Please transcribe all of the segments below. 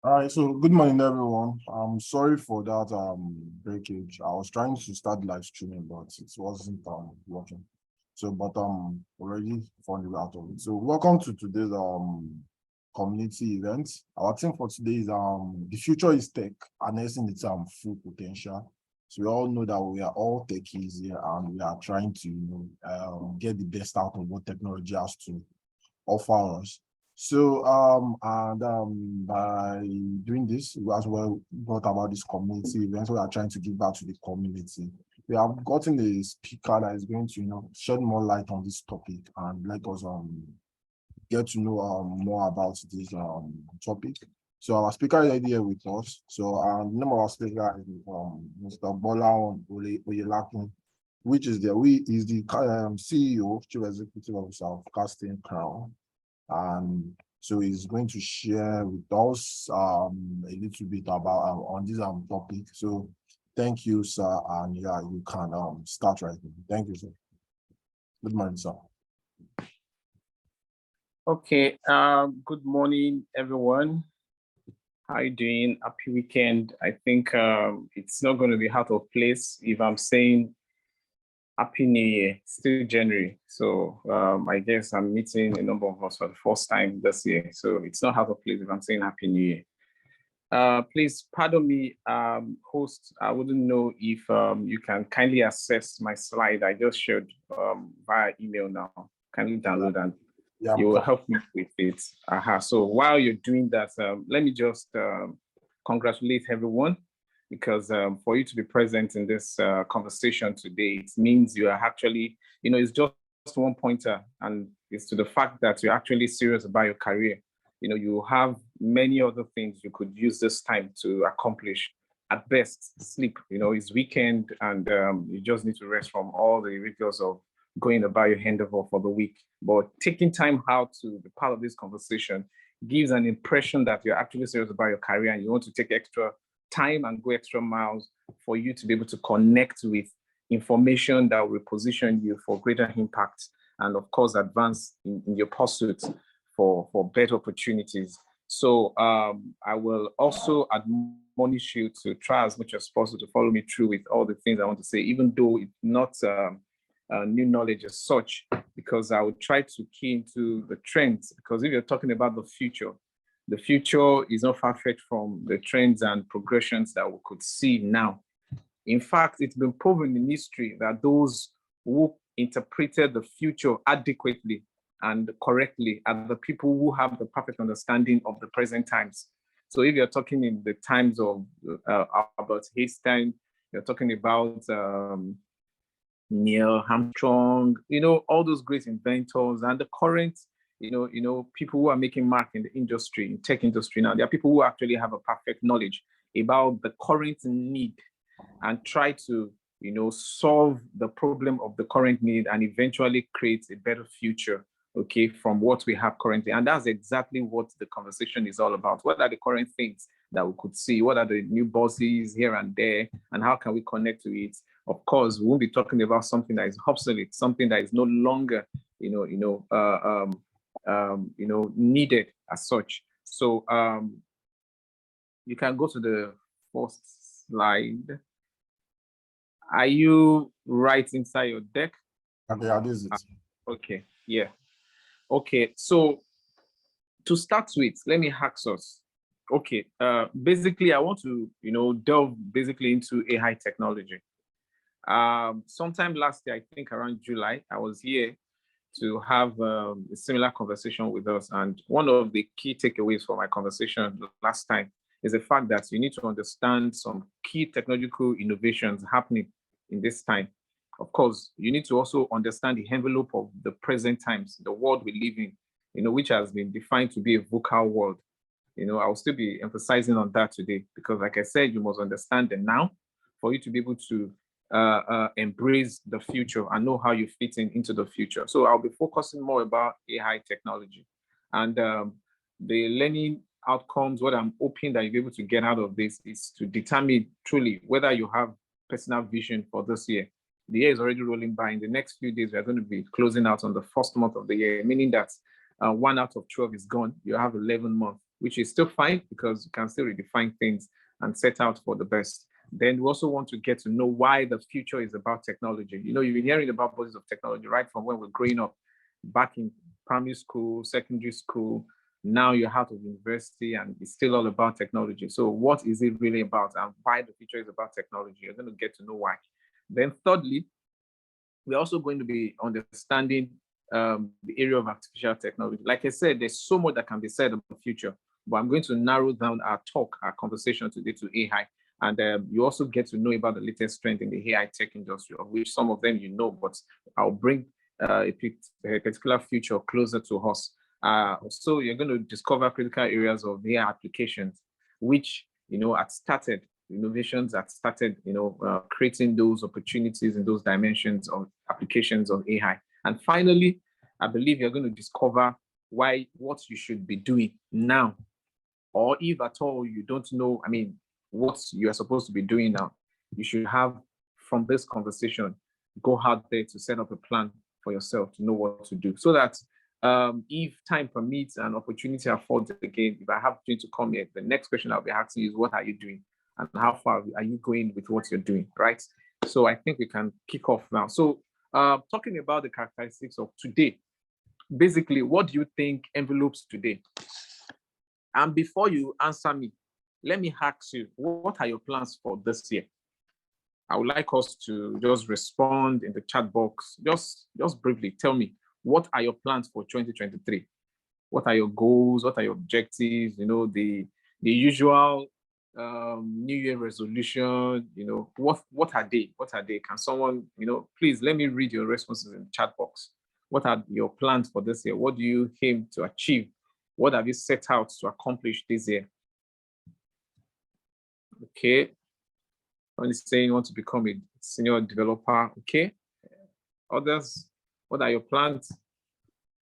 All right, so good morning, everyone. I'm sorry for that breakage. I was trying to start live streaming, but it wasn't working. So, but already found the way out of it. So, welcome to today's community event. Our theme for today is the future is tech, harnessing its full potential. So we all know that we are all techies here, and we are trying to get the best out of what technology has to offer us. So by doing this, we as well brought about this community event. We are trying to give back to the community. We have gotten a speaker that is going to shed more light on this topic and let us get to know more about this topic. So our speaker is here with us. So the name of our speaker is Mr. Bola Oyelakin, which is the CEO, Chief Executive Officer of Casting Crown. And so he's going to share with us a little bit about on this topic. So thank you, sir. And yeah, you can start right now. Thank you, sir. Good morning, sir. Okay, good morning, everyone. How are you doing? Happy weekend. I think it's not going to be out of place if I'm saying Happy New Year. Still January. So I guess I'm meeting a number of us for the first time this year. So it's not out of place if I'm saying Happy New Year. Please pardon me, host. I wouldn't know if you can kindly access my slide I just shared via email now. Kindly download and you will help me with it. So while you're doing that, let me just congratulate everyone, because for you to be present in this conversation today, it means you are actually, it's just one pointer, and it's to the fact that you're actually serious about your career. You have many other things you could use this time to accomplish. At best, sleep. It's weekend, and you just need to rest from all the rigors of going about your endeavor for the week. But taking time out to be part of this conversation gives an impression that you're actually serious about your career and you want to take extra time and go extra miles for you to be able to connect with information that will reposition you for greater impact and, of course, advance in your pursuit for better opportunities. So I will also admonish you to try as much as possible to follow me through with all the things I want to say, even though it's not new knowledge as such, because I would try to key into the trends. Because if you're talking about the future is not far-fetched from the trends and progressions that we could see now. In fact, it's been proven in history that those who interpreted the future adequately and correctly are the people who have the perfect understanding of the present times. So if you're talking in the times of Albert Einstein, you're talking about Neil Armstrong, all those great inventors, and the current, people who are making mark in the industry, in tech industry now. There are people who actually have a perfect knowledge about the current need and try to, solve the problem of the current need and eventually create a better future, okay, from what we have currently. And that's exactly what the conversation is all about. What are the current things that we could see? What are the new bosses here and there? And how can we connect to it? Of course, we won't be talking about something that is obsolete, something that is no longer, needed as such. So you can go to the first slide. Are you right inside your deck? Okay, this is it. Okay, yeah. Okay, so to start with, let me ask us. Okay, basically, I want to, delve basically into AI technology. Sometime last year, I think around July, I was here to have a similar conversation with us. And one of the key takeaways for my conversation last time is the fact that you need to understand some key technological innovations happening in this time. Of course, you need to also understand the envelope of the present times, the world we live in, which has been defined to be a VUCA world. I'll still be emphasizing on that today because, like I said, you must understand the now for you to be able to embrace the future and know how you fit into the future. So I'll be focusing more about AI technology and the learning outcomes. What I'm hoping that you'll be able to get out of this is to determine truly whether you have personal vision for this year. The year is already rolling by. In the next few days, we're going to be closing out on the first month of the year, meaning that 1 out of 12 is gone. You have 11 months. which is still fine because you can still redefine things and set out for the best. Then we also want to get to know why the future is about technology. You've been hearing about bodies of technology right from when we're growing up, back in primary school, secondary school. Now you're out of university and it's still all about technology. So what is it really about and why the future is about technology? You're going to get to know why. Then thirdly, we're also going to be understanding the area of artificial technology. Like I said, there's so much that can be said about the future, but I'm going to narrow down our conversation today to AI. And you also get to know about the latest trend in the AI tech industry, of which some of them but I'll bring a particular future closer to us. So you're going to discover critical areas of AI applications, which, had started innovations that started, creating those opportunities in those dimensions of applications of AI. And finally, I believe you're going to discover what you should be doing now, or if at all you don't know, what you are supposed to be doing now, you should have, from this conversation, go out there to set up a plan for yourself to know what to do, so that if time permits and opportunity affords again, if I have to come here, the next question I'll be asking is, what are you doing? And how far are you going with what you're doing, right? So I think we can kick off now. So talking about the characteristics of today, basically, what do you think envelopes today? And before you answer me, let me ask you, what are your plans for this year? I would like us to just respond in the chat box. Just briefly tell me, what are your plans for 2023? What are your goals? What are your objectives? The usual New Year resolution, what are they? What are they? Can someone, please let me read your responses in the chat box. What are your plans for this year? What do you aim to achieve? What have you set out to accomplish this year? Okay. One is saying you want to become a senior developer. Okay. Others, what are your plans?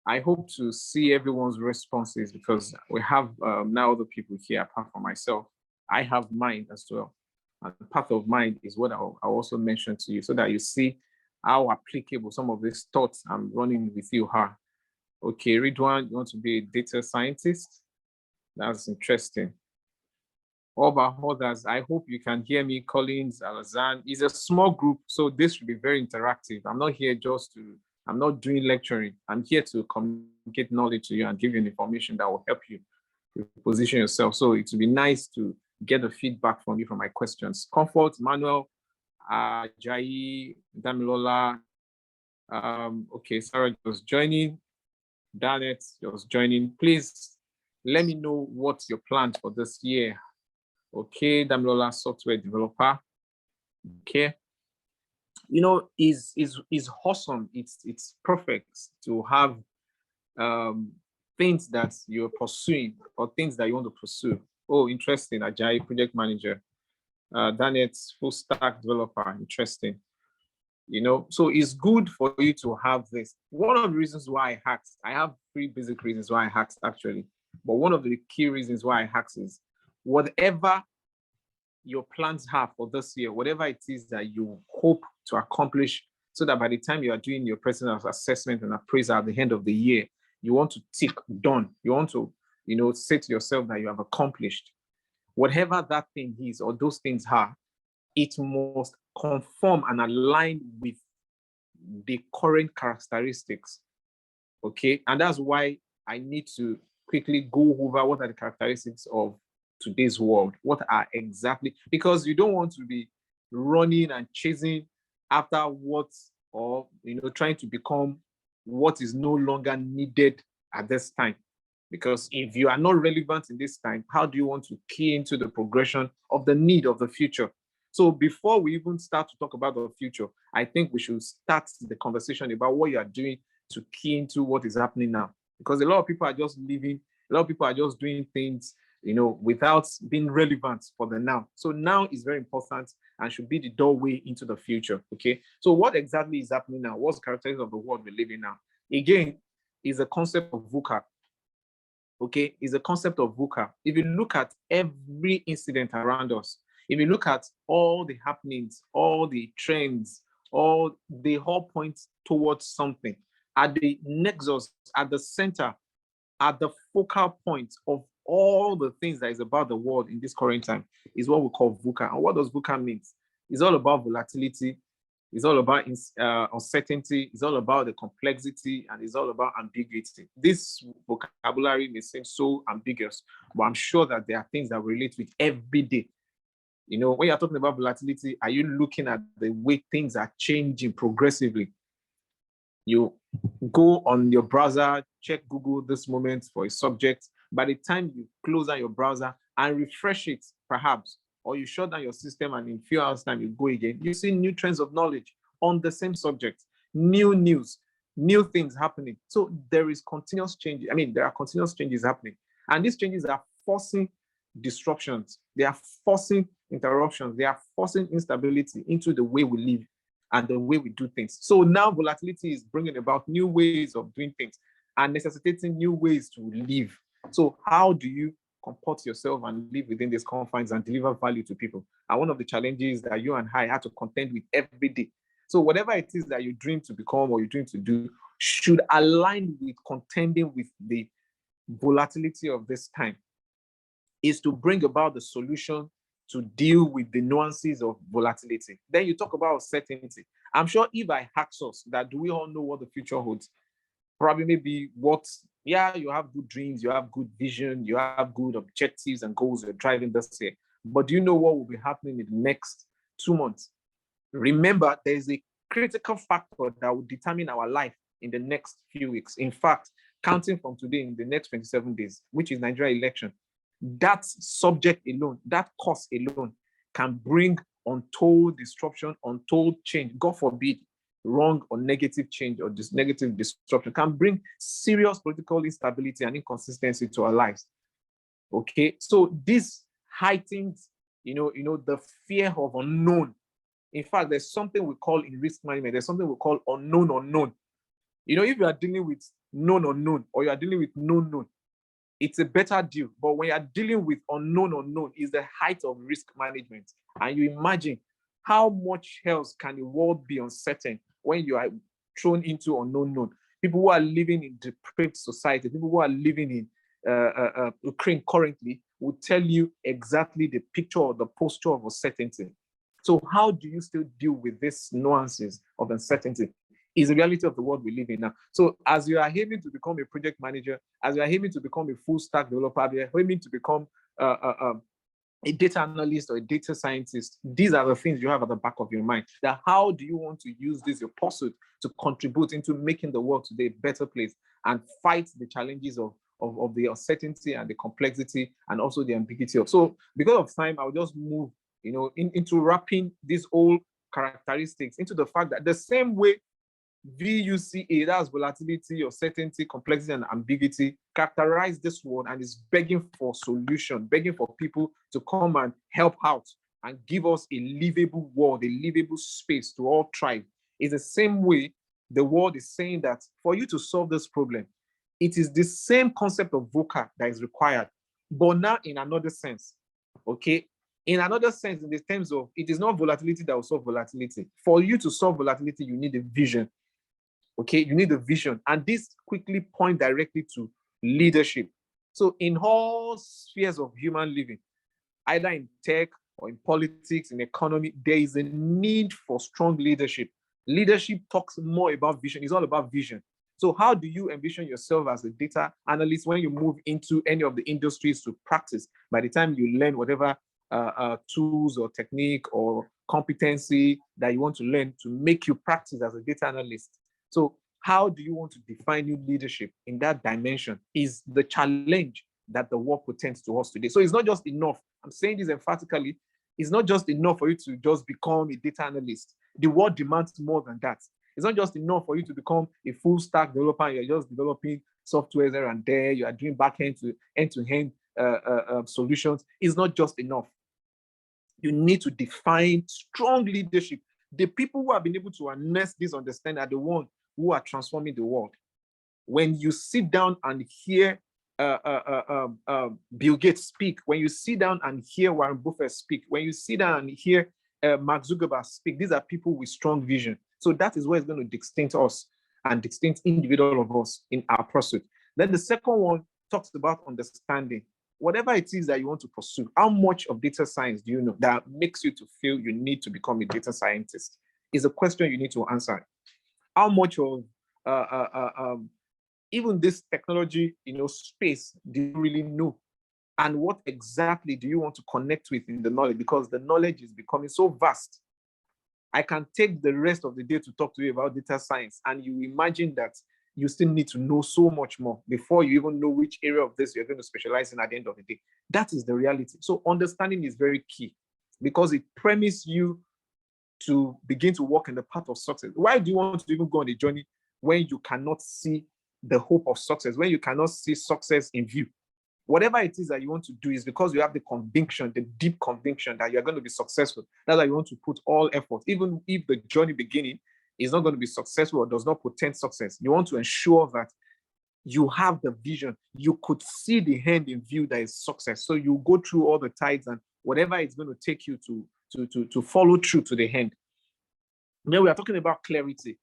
I hope to see everyone's responses, because we have now other people here apart from myself. I have mine as well. And part of mine is what I'll also mention to you, so that you see how applicable some of these thoughts I'm running with you are. Okay, Ridwan, you want to be a data scientist? That's interesting. All about others, I hope you can hear me. Collins, Alazan, it's a small group, so this should be very interactive. I'm not here I'm not doing lecturing. I'm here to communicate knowledge to you and give you information that will help you position yourself. So it would be nice to get the feedback from you from my questions. Comfort, Manuel, Jai, Damilola. Okay, Sarah was joining. Danet was joining. Please let me know what's your plan for this year. Okay, Damilola, software developer. Okay. Is awesome. It's perfect to have things that you're pursuing or things that you want to pursue. Oh, interesting. Ajayi, project manager. Danet's full stack developer. Interesting. So it's good for you to have this. One of the reasons why I hacked, I have 3 basic reasons why I hacked actually. But one of the key reasons why I hacked is, whatever your plans have for this year, whatever it is that you hope to accomplish, so that by the time you are doing your personal assessment and appraisal at the end of the year, you want to tick done. You want to, say to yourself that you have accomplished. Whatever that thing is, or those things are, it must conform and align with the current characteristics. Okay. And that's why I need to quickly go over what are the characteristics of today's world. What are exactly, because you don't want to be running and chasing after what, or trying to become what is no longer needed at this time. Because if you are not relevant in this time, how do you want to key into the progression of the need of the future? So before we even start to talk about the future, I think we should start the conversation about what you are doing to key into what is happening now. Because a lot of people are just living, a lot of people are just doing things, without being relevant for the now. So now is very important and should be the doorway into the future. Okay. So what exactly is happening now? What's the characteristics of the world we live in now? Again, is a concept of VUCA. Okay, is a concept of VUCA. If you look at every incident around us, if you look at all the happenings, all the trends, they all point towards something. At the nexus, at the center, at the focal point of all the things that is about the world in this current time is what we call VUCA. And what does VUCA mean? It's all about volatility. It's all about uncertainty. It's all about the complexity, and it's all about ambiguity. This vocabulary may seem so ambiguous, but I'm sure that there are things that we relate with every day. You know, when you're talking about volatility, are you looking at the way things are changing progressively? You go on your browser, check Google this moment for a subject. By the time you close down your browser and refresh it, perhaps, or you shut down your system and in a few hours' time you go again, you see new trends of knowledge on the same subject, new news, new things happening. So there is continuous change. I mean, there are continuous changes happening. And these changes are forcing disruptions. They are forcing interruptions. They are forcing instability into the way we live and the way we do things. So now volatility is bringing about new ways of doing things and necessitating new ways to live. So how do you comport yourself and live within these confines and deliver value to people? And one of the challenges that you and I had to contend with every day. So whatever it is that you dream to become or you dream to do should align with contending with the volatility of this time, is to bring about the solution to deal with the nuances of volatility. Then you talk about certainty. I'm sure if I ask us that, do we all know what the future holds? Probably maybe yeah, you have good dreams, you have good vision, you have good objectives and goals you're driving this year. But do you know what will be happening in the next 2 months? Remember, there is a critical factor that will determine our life in the next few weeks. In fact, counting from today in the next 27 days, which is Nigeria election, that subject alone, that cause alone can bring untold disruption, untold change. God forbid, wrong or negative change or this negative disruption can bring serious political instability and inconsistency to our lives. Okay, so this heightens, the fear of unknown. In fact, there's something we call in risk management, there's something we call unknown. If you are dealing with known unknown or you are dealing with known, it's a better deal. But when you are dealing with unknown is the height of risk management. And you imagine how much else can the world be uncertain when you are thrown into unknown. People who are living in depraved society, people who are living in Ukraine currently will tell you exactly the picture or the posture of uncertainty. So how do you still deal with these nuances of uncertainty? Is the reality of the world we live in now. So as you are aiming to become a project manager, as you are aiming to become a full stack developer, you are aiming to become a data analyst or a data scientist, these are the things you have at the back of your mind. That how do you want to use this, your pursuit, to contribute into making the world today a better place and fight the challenges of the uncertainty and the complexity and also the ambiguity of. So because of time, I'll just move, into wrapping these whole characteristics into the fact that the same way VUCA, that's volatility, uncertainty, complexity, and ambiguity, characterize this world and is begging for solution, begging for people to come and help out and give us a livable world, a livable space to all thrive. It's the same way the world is saying that for you to solve this problem, it is the same concept of VUCA that is required, but now in another sense, okay? In another sense, in the terms of, it is not volatility that will solve volatility. For you to solve volatility, you need a vision. Okay, you need a vision. And this quickly points directly to leadership. So in all spheres of human living, either in tech or in politics, in economy, there is a need for strong leadership. Leadership talks more about vision. It's all about vision. So how do you envision yourself as a data analyst when you move into any of the industries to practice? By the time you learn whatever tools or technique or competency that you want to learn to make you practice as a data analyst. So how do you want to define new leadership in that dimension is the challenge that the world presents to us today. So it's not just enough. I'm saying this emphatically. It's not just enough for you to just become a data analyst. The world demands more than that. It's not just enough for you to become a full stack developer and you're just developing software there and there. You are doing back-end to end-to-end solutions. It's not just enough. You need to define strong leadership. The people who have been able to harness this understanding are the ones who are transforming the world. When you sit down and hear Bill Gates speak, when you sit down and hear Warren Buffett speak, when you sit down and hear Mark Zuckerberg speak, these are people with strong vision. So that is what is going to distinct us and distinct individual of us in our pursuit. Then the second one talks about understanding. whatever it is that you want to pursue, how much of data science do you know that makes you to feel you need to become a data scientist? Is a question you need to answer. How much of even this technology, space do you really know? And what exactly do you want to connect with in the knowledge? Because the knowledge is becoming so vast. I can take the rest of the day to talk to you about data science, and you imagine that you still need to know so much more before you even know which area of this you're going to specialize in at the end of the day. That is the reality. So understanding is very key because it premises you to begin to walk in the path of success. Why do you want to even go on a journey when you cannot see the hope of success, when you cannot see success in view? Whatever it is that you want to do is because you have the conviction, the deep conviction that you're going to be successful. That's why you want to put all effort, even if the journey beginning is not going to be successful or does not portend success. You want to ensure that you have the vision. You could see the end in view that is success. So you go through all the tides and whatever it's going to take you to follow through to the end. Then we are talking about clarity.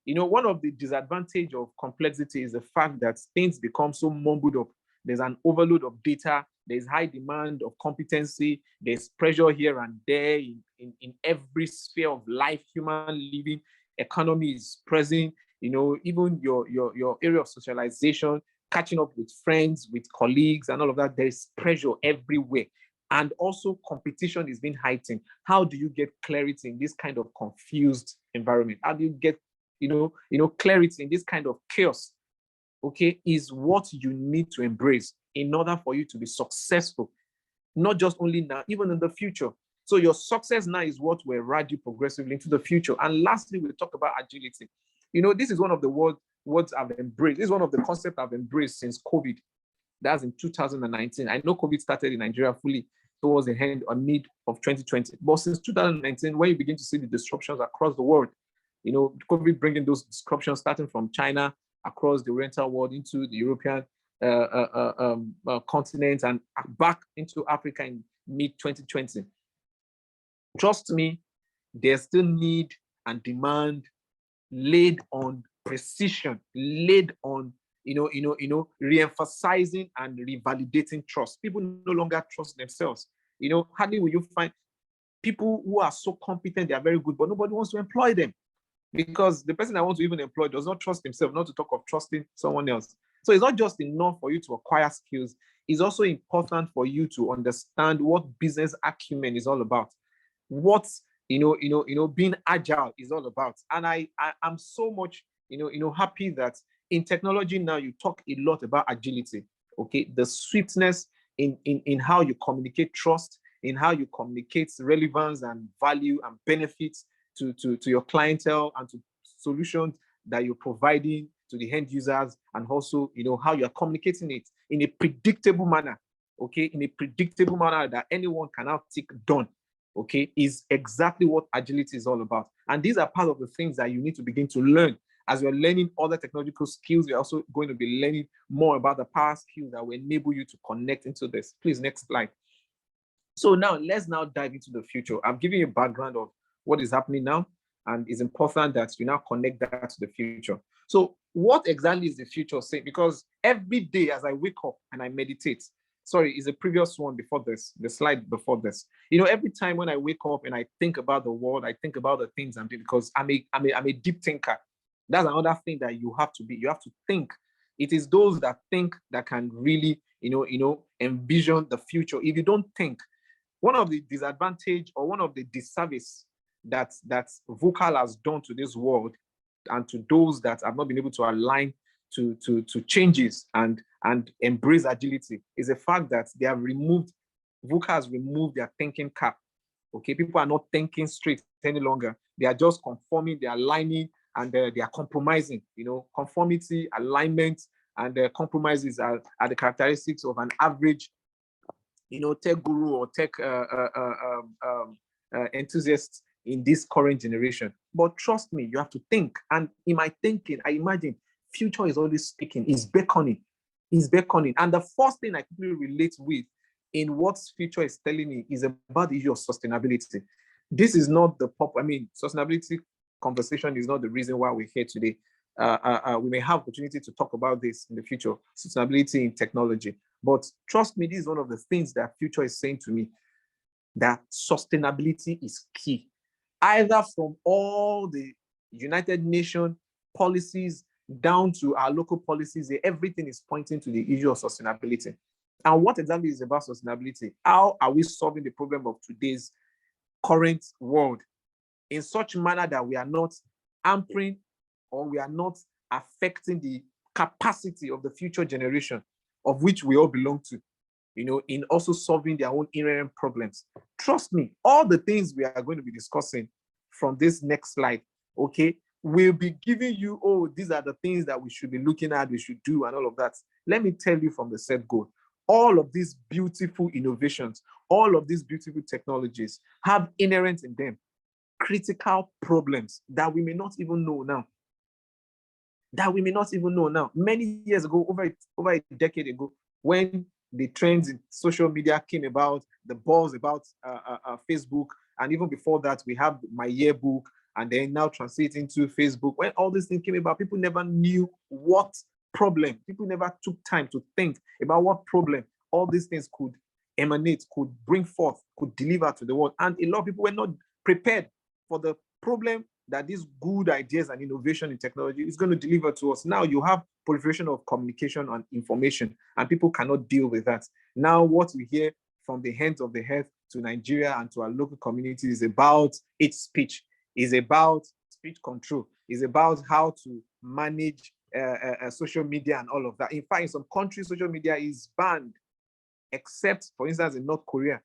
One of the disadvantages of complexity is the fact that things become so mumbled up. There's an overload of data. There's high demand of competency. There's pressure here and there in every sphere of life, human living. Economy is present. Even your area of socialization, catching up with friends, with colleagues, and all of that. There's pressure everywhere. And also competition is being heightened. How do you get clarity in this kind of confused environment? How do you get clarity in this kind of chaos? Okay, is what you need to embrace in order for you to be successful, not just only now, even in the future. So your success now is what will ride you progressively into the future. And lastly, we'll talk about agility. This is one of the words I've embraced. This is one of the concepts I've embraced since COVID. That's in 2019. I know COVID started in Nigeria fully towards the end or mid of 2020. But since 2019, when you begin to see the disruptions across the world, COVID bringing those disruptions starting from China across the Oriental world into the European continent and back into Africa in mid 2020. Trust me, there's still need and demand laid on precision, laid on re-emphasizing and revalidating trust. People no longer trust themselves. Hardly will you find people who are so competent, they are very good, but nobody wants to employ them because the person I want to even employ does not trust himself, not to talk of trusting someone else. So it's not just enough for you to acquire skills. It's also important for you to understand what business acumen is all about, what being agile is all about. And I'm so much happy that in technology now you talk a lot about agility. Okay, the swiftness in how you communicate trust, in how you communicate relevance and value and benefits to your clientele and to solutions that you're providing to the end users, and also how you're communicating it in a predictable manner. Okay, in a predictable manner that anyone can now tick done. Okay, is exactly what agility is all about. And these are part of the things that you need to begin to learn. As you're learning other technological skills, you're also going to be learning more about the power skills that will enable you to connect into this. Please, next slide. So now let's now dive into the future. I'm giving you a background of what is happening now, and it's important that you now connect that to the future. So what exactly is the future saying? Because every day as I wake up and I meditate, sorry, is the previous one before this, the slide before this. Every time when I wake up and I think about the world, I think about the things I'm doing because I'm a deep thinker. That's another thing that you have to be. You have to think. It is those that think that can really, envision the future. If you don't think, one of the disadvantage or one of the disservice that VUCA has done to this world and to those that have not been able to align to changes and embrace agility is the fact that they have VUCA has removed their thinking cap. Okay, people are not thinking straight any longer. They are just conforming, they are aligning, and they are compromising. Conformity, alignment, and compromises are the characteristics of an average, tech guru or tech enthusiast in this current generation. But trust me, you have to think. And in my thinking, I imagine future is always speaking, is beckoning. And the first thing I quickly relate with in what future is telling me is about the issue of sustainability. This is not the sustainability conversation is not the reason why we're here today. We may have opportunity to talk about this in the future, sustainability in technology. But trust me, this is one of the things that future is saying to me, that sustainability is key, either from all the United Nations policies down to our local policies. Everything is pointing to the issue of sustainability. And what exactly is about sustainability? How are we solving the problem of today's current world in such a manner that we are not hampering or we are not affecting the capacity of the future generation of which we all belong to, in also solving their own inherent problems? Trust me, all the things we are going to be discussing from this next slide, okay, we'll be giving you, these are the things that we should be looking at, we should do, and all of that. Let me tell you from the set goal, all of these beautiful innovations, all of these beautiful technologies have inherent in them critical problems that we may not even know now. Many years ago, over a decade ago, when the trends in social media came about, the buzz about Facebook, and even before that, we have My Yearbook, and then now translate into Facebook. When all these things came about, people never knew what problem. People never took time to think about what problem all these things could emanate, could bring forth, could deliver to the world. And a lot of people were not prepared for the problem that these good ideas and innovation in technology is going to deliver to us. Now you have proliferation of communication and information, and people cannot deal with that. Now what we hear from the hands of the head to Nigeria and to our local community is about hate speech, is about speech control, is about how to manage social media and all of that. In fact, in some countries, social media is banned, except, for instance, in North Korea.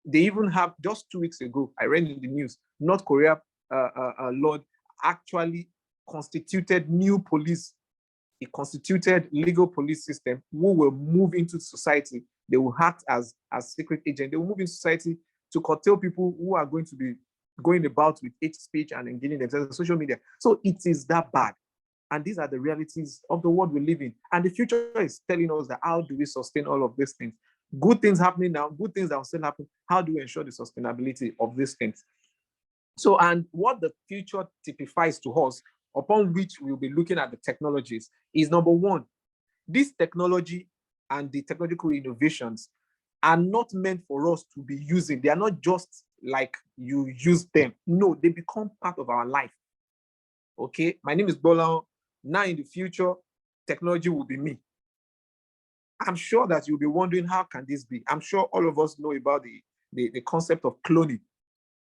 They even have, just 2 weeks ago, I read in the news, North Korea Lord actually constituted new police. It constituted legal police system who will move into society. They will act as secret agents. They will move into society to curtail people who are going to be going about with hate speech and engaging themselves in social media. So it is that bad. And these are the realities of the world we live in. And the future is telling us that how do we sustain all of these things? Good things happening now, good things that will still happen. How do we ensure the sustainability of these things? So, and what the future typifies to us, upon which we'll be looking at the technologies, is number one, this technology and the technological innovations are not meant for us to be using. They are not just like you use them. No, they become part of our life. Okay, my name is Bola. Now in the future, technology will be me. I'm sure that you'll be wondering, how can this be? I'm sure all of us know about the concept of cloning,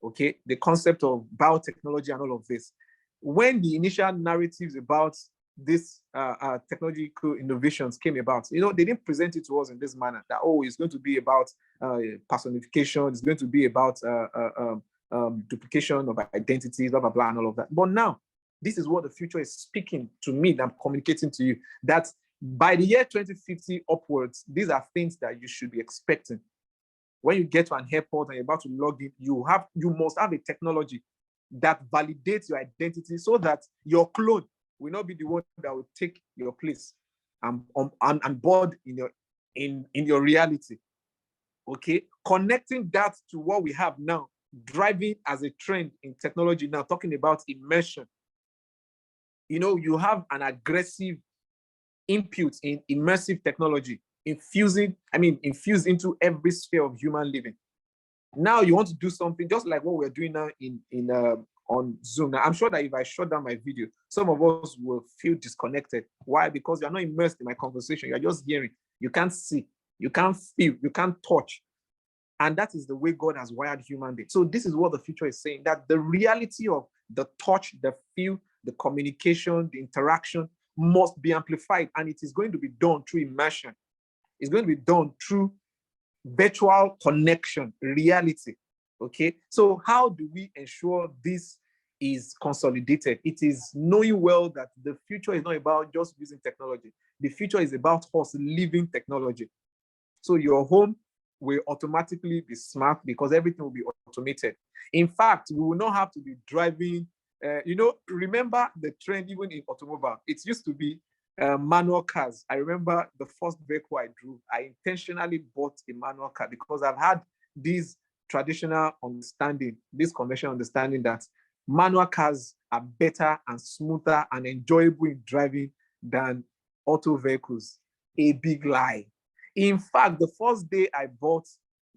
okay? The concept of biotechnology and all of this. When the initial narratives about this technological innovations came about, they didn't present it to us in this manner, that, it's going to be about personification, it's going to be about duplication of identities, blah, blah, blah, and all of that. But now, this is what the future is speaking to me, that I'm communicating to you, that by the year 2050 upwards, these are things that you should be expecting. When you get to an airport and you're about to log in, you must have a technology that validates your identity so that your clone will not be the one that will take your place and board in your reality. Okay, connecting that to what we have now, driving as a trend in technology now, talking about immersion. You have an aggressive input in immersive technology, infused into every sphere of human living. Now you want to do something just like what we're doing now on Zoom. Now, I'm sure that if I shut down my video, some of us will feel disconnected. Why? Because you're not immersed in my conversation. You're just hearing. You can't see. You can't feel. You can't touch. And that is the way God has wired human beings. So this is what the future is saying, that the reality of the touch, the feel, the communication, the interaction must be amplified, and it is going to be done through immersion. It's going to be done through virtual connection, reality. Okay, so how do we ensure this is consolidated? It is knowing well that the future is not about just using technology. The future is about us living technology. So your home will automatically be smart because everything will be automated. In fact, we will not have to be driving. Remember the trend even in automobile. It used to be manual cars. I remember the first vehicle I drove, I intentionally bought a manual car because I've had this traditional understanding, this conventional understanding that manual cars are better and smoother and enjoyable in driving than auto vehicles. A big lie. In fact, the first day I bought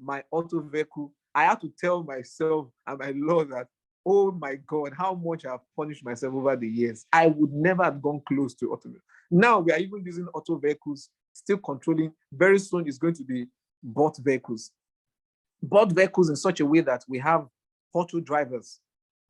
my auto vehicle, I had to tell myself and my Lord that, oh my God, how much I've punished myself over the years. I would never have gone close to auto. Now we are even using auto vehicles, still controlling. Very soon it's going to be bought vehicles. Bought vehicles in such a way that we have auto drivers.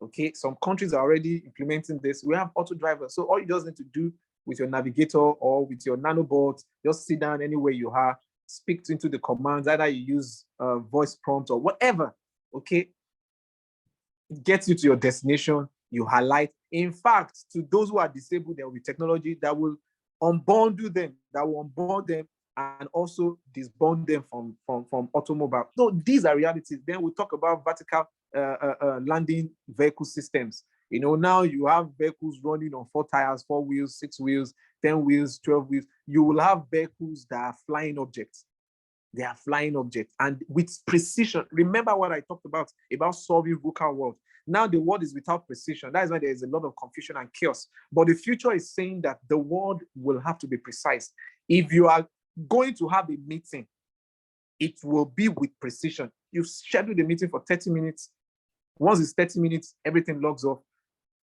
Okay, some countries are already implementing this. We have auto drivers. So all you just need to do with your navigator or with your nanobot, just sit down anywhere you are, speak into the commands, either you use voice prompt or whatever. Okay, it gets you to your destination, you highlight. In fact, to those who are disabled, there will be technology that will unbundle them, that will onboard them and also disbond them from automobile. So these are realities. Then we talk about vertical landing vehicle systems. You know, now you have vehicles running on 4 tires, 4 wheels, 6 wheels, 10 wheels, 12 wheels. You will have vehicles that are flying objects. They are flying objects and with precision. Remember what I talked about solving VUCA world. Now the world is without precision. That is why there is a lot of confusion and chaos. But the future is saying that the world will have to be precise. If you are going to have a meeting, it will be with precision. You schedule the meeting for 30 minutes. Once it's 30 minutes, everything logs off.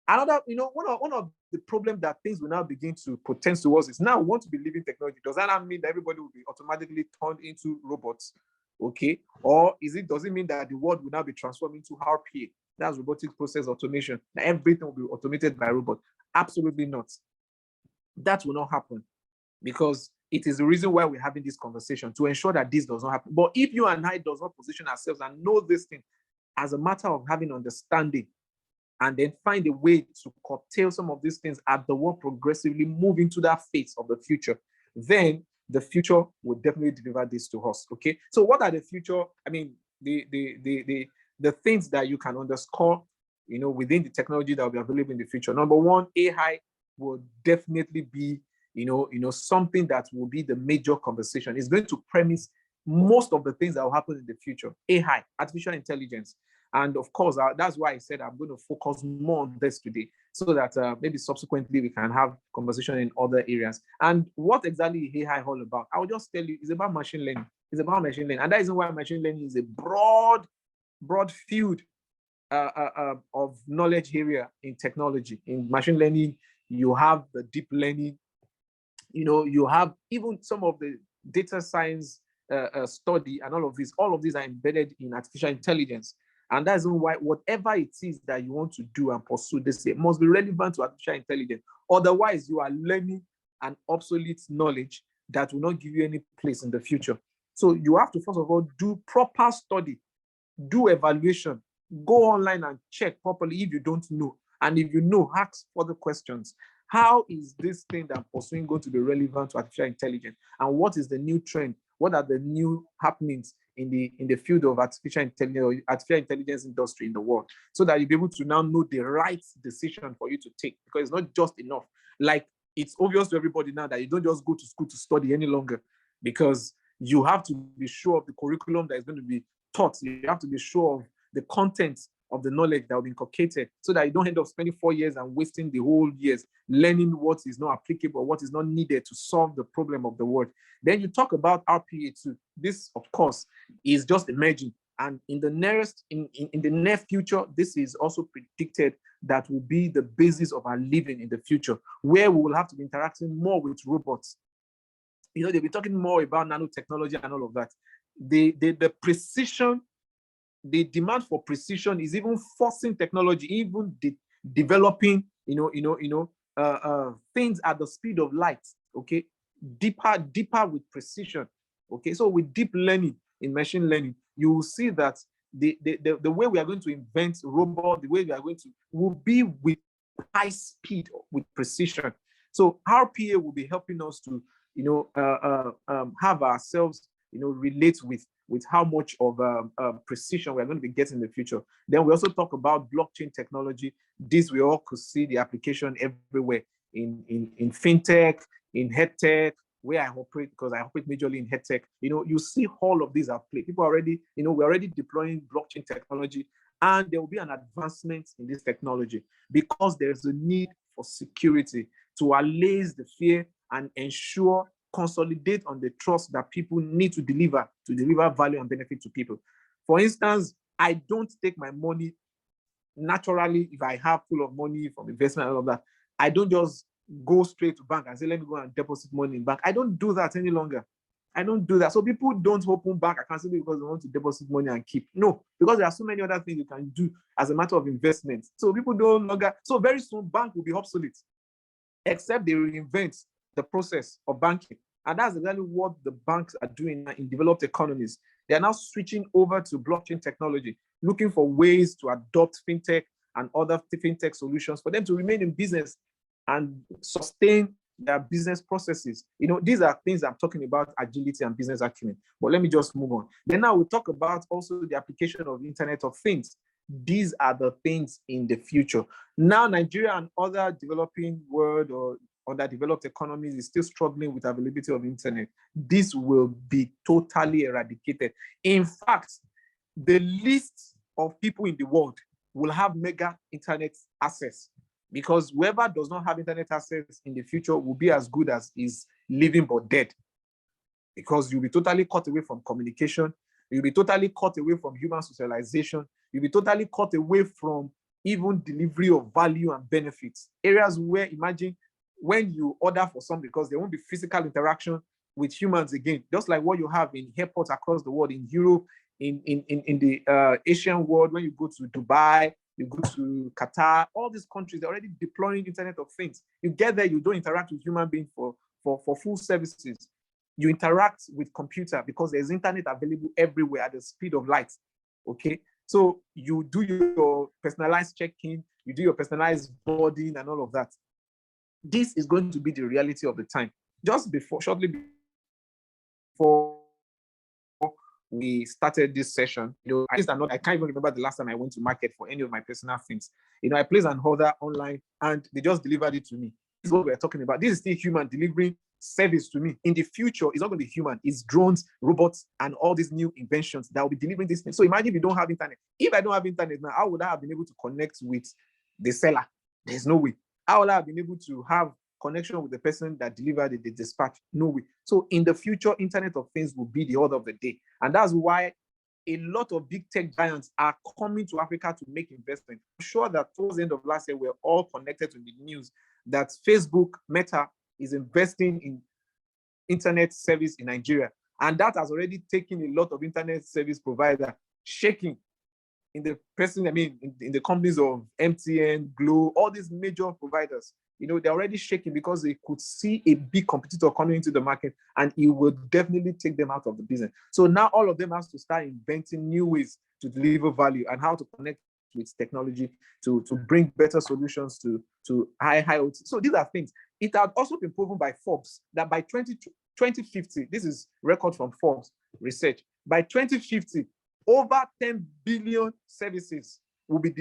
Another, one of the problems that things will now begin to portend towards is now we want to be living technology. Does that not mean that everybody will be automatically turned into robots? Okay. Or does it mean that the world will now be transformed into RPA? That's robotic process automation. That everything will be automated by robot. Absolutely not. That will not happen because it is the reason why we're having this conversation to ensure that this does not happen. But if you and I does not position ourselves and know this thing as a matter of having understanding, and then find a way to curtail some of these things as the world progressively move into that phase of the future, then the future will definitely deliver this to us. Okay. So what are the future? I mean, the things that you can underscore, within the technology that will be available in the future. Number one, AI will definitely be, something that will be the major conversation. It's going to premise most of the things that will happen in the future. AI, artificial intelligence. And of course, that's why I said I'm going to focus more on this today so that maybe subsequently we can have conversation in other areas. And what exactly is AI all about? I'll just tell you, it's about machine learning. It's about machine learning. And that is why machine learning is a broad field of knowledge area in technology. In machine learning, you have the deep learning, you have even some of the data science study and all of these are embedded in artificial intelligence. And that's why whatever it is that you want to do and pursue this year must be relevant to artificial intelligence. Otherwise, you are learning an obsolete knowledge that will not give you any place in the future. So you have to, first of all, do proper study, do evaluation, go online and check properly if you don't know. And if you know, ask further questions. How is this thing that I'm pursuing going to be relevant to artificial intelligence? And what is the new trend? What are the new happenings in the field of artificial intelligence industry in the world, so that you'll be able to now know the right decision for you to take, because it's not just enough. Like, it's obvious to everybody now that you don't just go to school to study any longer, because you have to be sure of the curriculum that is going to be taught. You have to be sure of the content of the knowledge that will be inculcated, so that you don't end up spending 4 years and wasting the whole years learning what is not applicable, what is not needed to solve the problem of the world. Then you talk about RPA too. This, of course, is just emerging. And in the near future, this is also predicted that will be the basis of our living in the future, where we will have to be interacting more with robots. They'll be talking more about nanotechnology and all of that. The precision, the demand for precision is even forcing technology, even developing, things at the speed of light. Okay, deeper with precision. Okay, so with deep learning in machine learning, you will see that the way we are going to invent robot, the way we are going to will be with high speed, with precision. So RPA will be helping us to, have ourselves, relate with how much of precision we're going to be getting in the future. Then we also talk about blockchain technology. This we all could see the application everywhere in fintech, in head tech, where I operate, because I operate majorly in head tech. You see all of these at play. People are already, we're already deploying blockchain technology, and there will be an advancement in this technology because there's a need for security to allay the fear and ensure consolidate on the trust that people need to deliver value and benefit to people. For instance, I don't take my money naturally. If I have full of money from investment and all of that, I don't just go straight to bank and say, let me go and deposit money in bank. I don't do that any longer. I don't do that. So people don't open bank accounts simply because they want to deposit money and keep. No, because there are so many other things you can do as a matter of investment. So people don't longer. So very soon, bank will be obsolete, except they reinvent the process of banking. And that's exactly what the banks are doing in developed economies. They are now switching over to blockchain technology, looking for ways to adopt fintech and other fintech solutions for them to remain in business and sustain their business processes. These are things I'm talking about, agility and business acumen. But let me just move on. Then now we'll talk about also the application of Internet of Things. These are the things in the future. Now, Nigeria and other developing world or underdeveloped economies is still struggling with availability of internet. This will be totally eradicated. In fact, the least of people in the world will have mega internet access, because whoever does not have internet access in the future will be as good as is living but dead, because you'll be totally cut away from communication. You'll be totally cut away from human socialization. You'll be totally cut away from even delivery of value and benefits. Areas where, imagine when you order for something, because there won't be physical interaction with humans again, just like what you have in airports across the world, in Europe, in the Asian world. When you go to Dubai, you go to Qatar, all these countries, they're already deploying Internet of Things. You get there, you don't interact with human beings for full services. You interact with computer because there's internet available everywhere at the speed of light. Okay, so you do your personalized check-in, you do your personalized boarding and all of that. This is going to be the reality of the time. Shortly before we started this session, I can't even remember the last time I went to market for any of my personal things. I placed an order online and they just delivered it to me. This is what we're talking about. This is still human delivering service to me. In the future, it's not going to be human. It's drones, robots, and all these new inventions that will be delivering this thing. So imagine if you don't have internet. If I don't have internet now, how would I have been able to connect with the seller? There's no way. How would I have been able to have connection with the person that delivered the dispatch? No way. So in the future, Internet of Things will be the order of the day. And that's why a lot of big tech giants are coming to Africa to make investment. I'm sure that towards the end of last year, we're all connected to the news that Facebook, Meta, is investing in internet service in Nigeria. And that has already taken a lot of internet service provider shaking in the in the companies of MTN, Glo, all these major providers. They're already shaking because they could see a big competitor coming into the market, and it will definitely take them out of the business. So now all of them have to start inventing new ways to deliver value and how to connect with technology to bring better solutions to high IoT. So these are things. It had also been proven by Forbes that by 2050, this is record from Forbes research, by 2050, over 10 billion services will be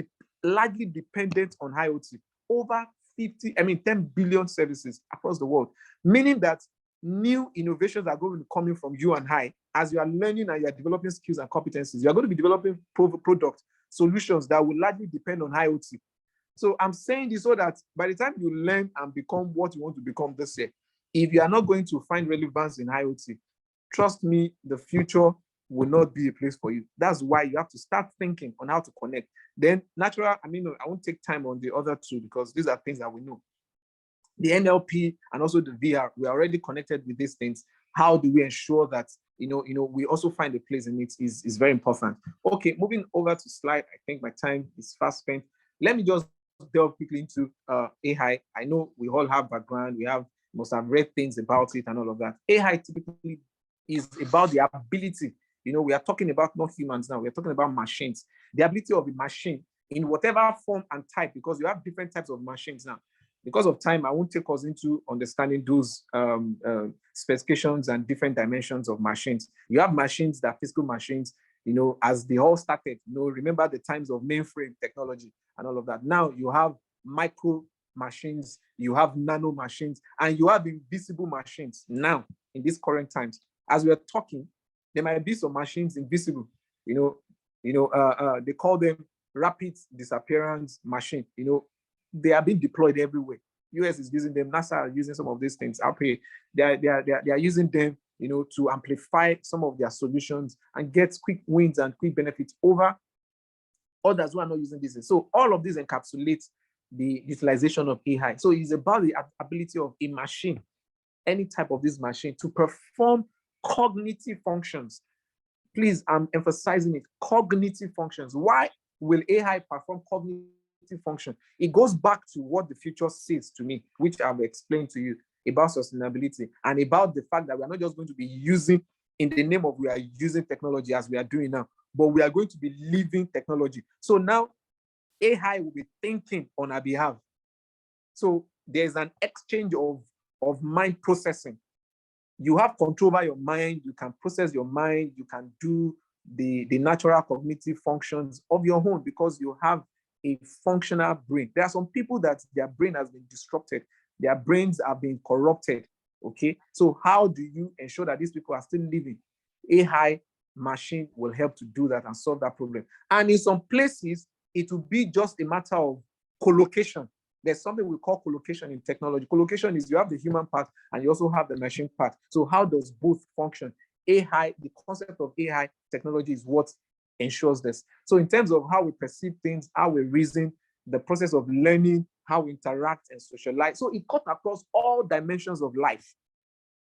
largely dependent on IoT. Over 10 billion services across the world, meaning that new innovations are going to be coming from you and I. As you are learning and you are developing skills and competencies, you are going to be developing product solutions that will largely depend on IoT. So I'm saying this so that by the time you learn and become what you want to become this year, if you are not going to find relevance in IoT, trust me, the future will not be a place for you. That's why you have to start thinking on how to connect. Then I won't take time on the other two because these are things that we know. The NLP and also the VR, we are already connected with these things. How do we ensure that we also find a place in it is very important. Okay, moving over to slide. I think my time is fast spent. Let me just delve quickly into AI. I know we all have background. Must have read things about it and all of that. AI typically is about the ability. We are talking about not humans now. We're talking about machines. The ability of a machine in whatever form and type, because you have different types of machines now. Because of time, I won't take us into understanding those specifications and different dimensions of machines. You have machines that are physical machines, as they all started. Remember the times of mainframe technology and all of that. Now you have micro machines, you have nano machines, and you have invisible machines now in these current times. As we are talking, there might be some machines invisible. They call them rapid disappearance machine. They are being deployed everywhere. US is using them, NASA are using some of these things. They are using them, to amplify some of their solutions and get quick wins and quick benefits over others who are not using this. So all of this encapsulates the utilization of AI. So it's about the ability of a machine, any type of this machine, to perform cognitive functions. Please, I'm emphasizing it, cognitive functions. Why will AI perform cognitive function? It goes back to what the future says to me, which I've explained to you about sustainability and about the fact that we are not just going to be using in the name of we are using technology as we are doing now, but we are going to be living technology. So now AI will be thinking on our behalf. So there's an exchange of mind processing. You have control over your mind, you can process your mind, you can do the natural cognitive functions of your own because you have a functional brain. There are some people that their brain has been disrupted, their brains have been corrupted. Okay, so how do you ensure that these people are still living? AI machine will help to do that and solve that problem. And in some places, it will be just a matter of collocation. There's something we call collocation in technology. Collocation is you have the human part and you also have the machine part. So how does both function? AI, the concept of AI technology is what ensures this. So in terms of how we perceive things, how we reason, the process of learning, how we interact and socialize. So it cuts across all dimensions of life.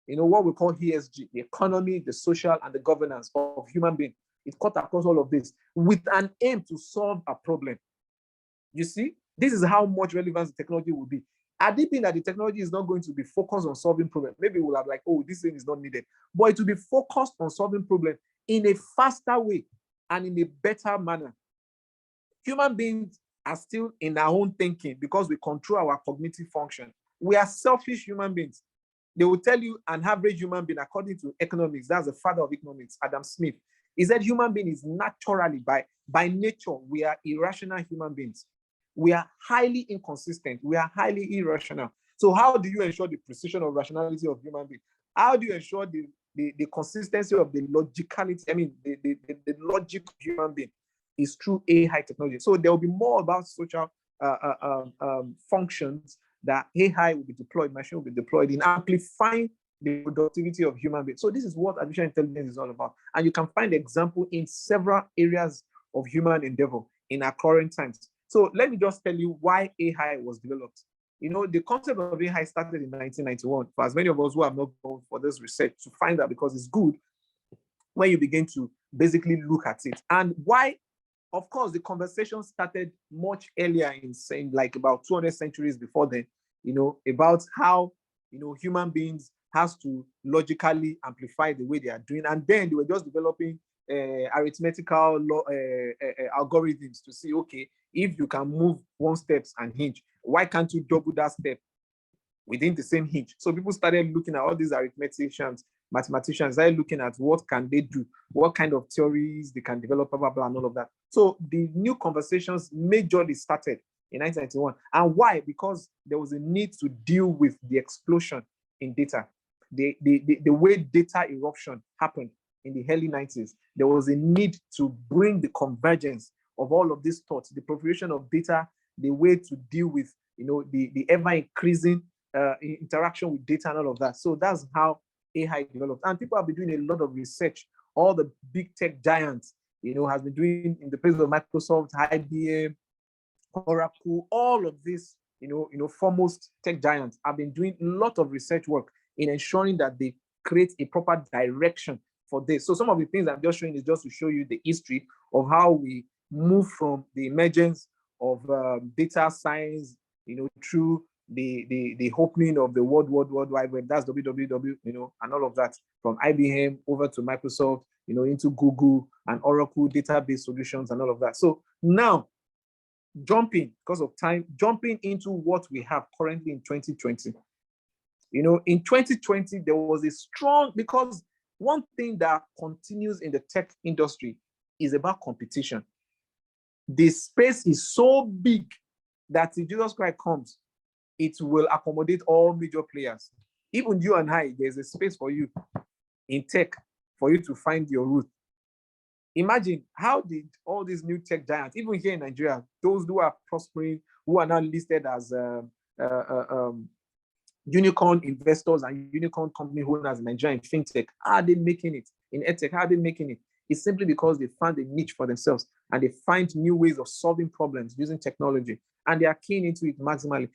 What we call ESG, the economy, the social, and the governance of human beings. It cuts across all of this with an aim to solve a problem. You see, this is how much relevance the technology will be. Had it been that the technology is not going to be focused on solving problems, maybe we'll have like, oh, this thing is not needed. But it will be focused on solving problems in a faster way and in a better manner. Human beings are still in our own thinking because we control our cognitive function. We are selfish human beings. They will tell you an average human being, according to economics, that's the father of economics, Adam Smith, he said human being is naturally, by nature, we are irrational human beings. We are highly inconsistent. We are highly irrational. So how do you ensure the precision of rationality of human beings? How do you ensure the consistency of the logicality, the logic of human being is through AI technology. So there will be more about social functions that AI will be deployed, machine will be deployed in amplifying the productivity of human beings. So this is what artificial intelligence is all about. And you can find example in several areas of human endeavor in our current times. So let me just tell you why AI was developed. The concept of AI started in 1991. For as many of us who have not gone for this research to find out, because it's good when you begin to basically look at it. And why, of course, the conversation started much earlier in saying like about 200 centuries before then, about how, human beings has to logically amplify the way they are doing. And then they were just developing arithmetical algorithms to see, okay, if you can move one step and hinge, why can't you double that step within the same hinge? So people started looking at all these mathematicians started looking at what can they do, what kind of theories they can develop, blah, blah, blah, and all of that. So the new conversations majorly started in 1991. And why? Because there was a need to deal with the explosion in data. The way data eruption happened in the early 90s, there was a need to bring the convergence of all of these thoughts, the proliferation of data, the way to deal with, the ever-increasing interaction with data and all of that. So that's how AI developed. And people have been doing a lot of research. All the big tech giants, has been doing in the place of Microsoft, IBM, Oracle, all of these, foremost tech giants have been doing a lot of research work in ensuring that they create a proper direction for this. So some of the things I'm just showing is just to show you the history of how we move from the emergence of data science, through the opening of the World Wide Web, that's WWW, and all of that, from IBM over to Microsoft, into Google and Oracle database solutions and all of that. So now, because of time, jumping into what we have currently in 2020. In 2020, there was a strong, because one thing that continues in the tech industry is about competition. The space is so big that if Jesus Christ comes, it will accommodate all major players. Even you and I, there's a space for you in tech for you to find your route. Imagine how did all these new tech giants, even here in Nigeria, those who are prospering, who are now listed as unicorn investors and unicorn company owners in Nigeria in fintech, how are they making it? In edtech, how are they making it? It's simply because they found a niche for themselves and they find new ways of solving problems using technology, and they are keen into it maximally,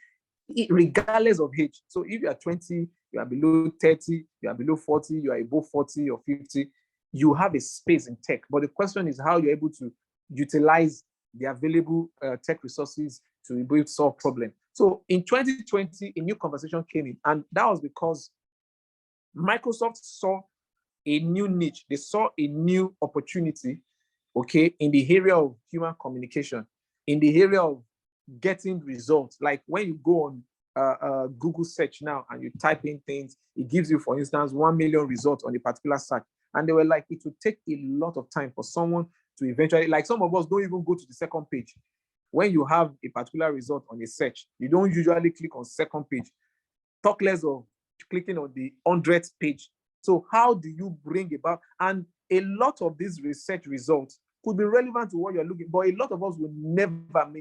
regardless of age. So if you are 20, you are below 30, you are below 40, you are above 40 or 50, you have a space in tech. But the question is how you're able to utilize the available tech resources to be able to solve problems. So in 2020, a new conversation came in, and that was because Microsoft saw a new niche. They saw a new opportunity, okay, in the area of human communication, in the area of getting results. Like when you go on Google search now and you type in things, it gives you, for instance, 1 million results on a particular search. And they were like, it would take a lot of time for someone to eventually, like some of us don't even go to the second page. When you have a particular result on a search, you don't usually click on second page. Talk less of clicking on the 100th page. So how do you bring about, and a lot of these research results could be relevant to what you're looking for, but a lot of us may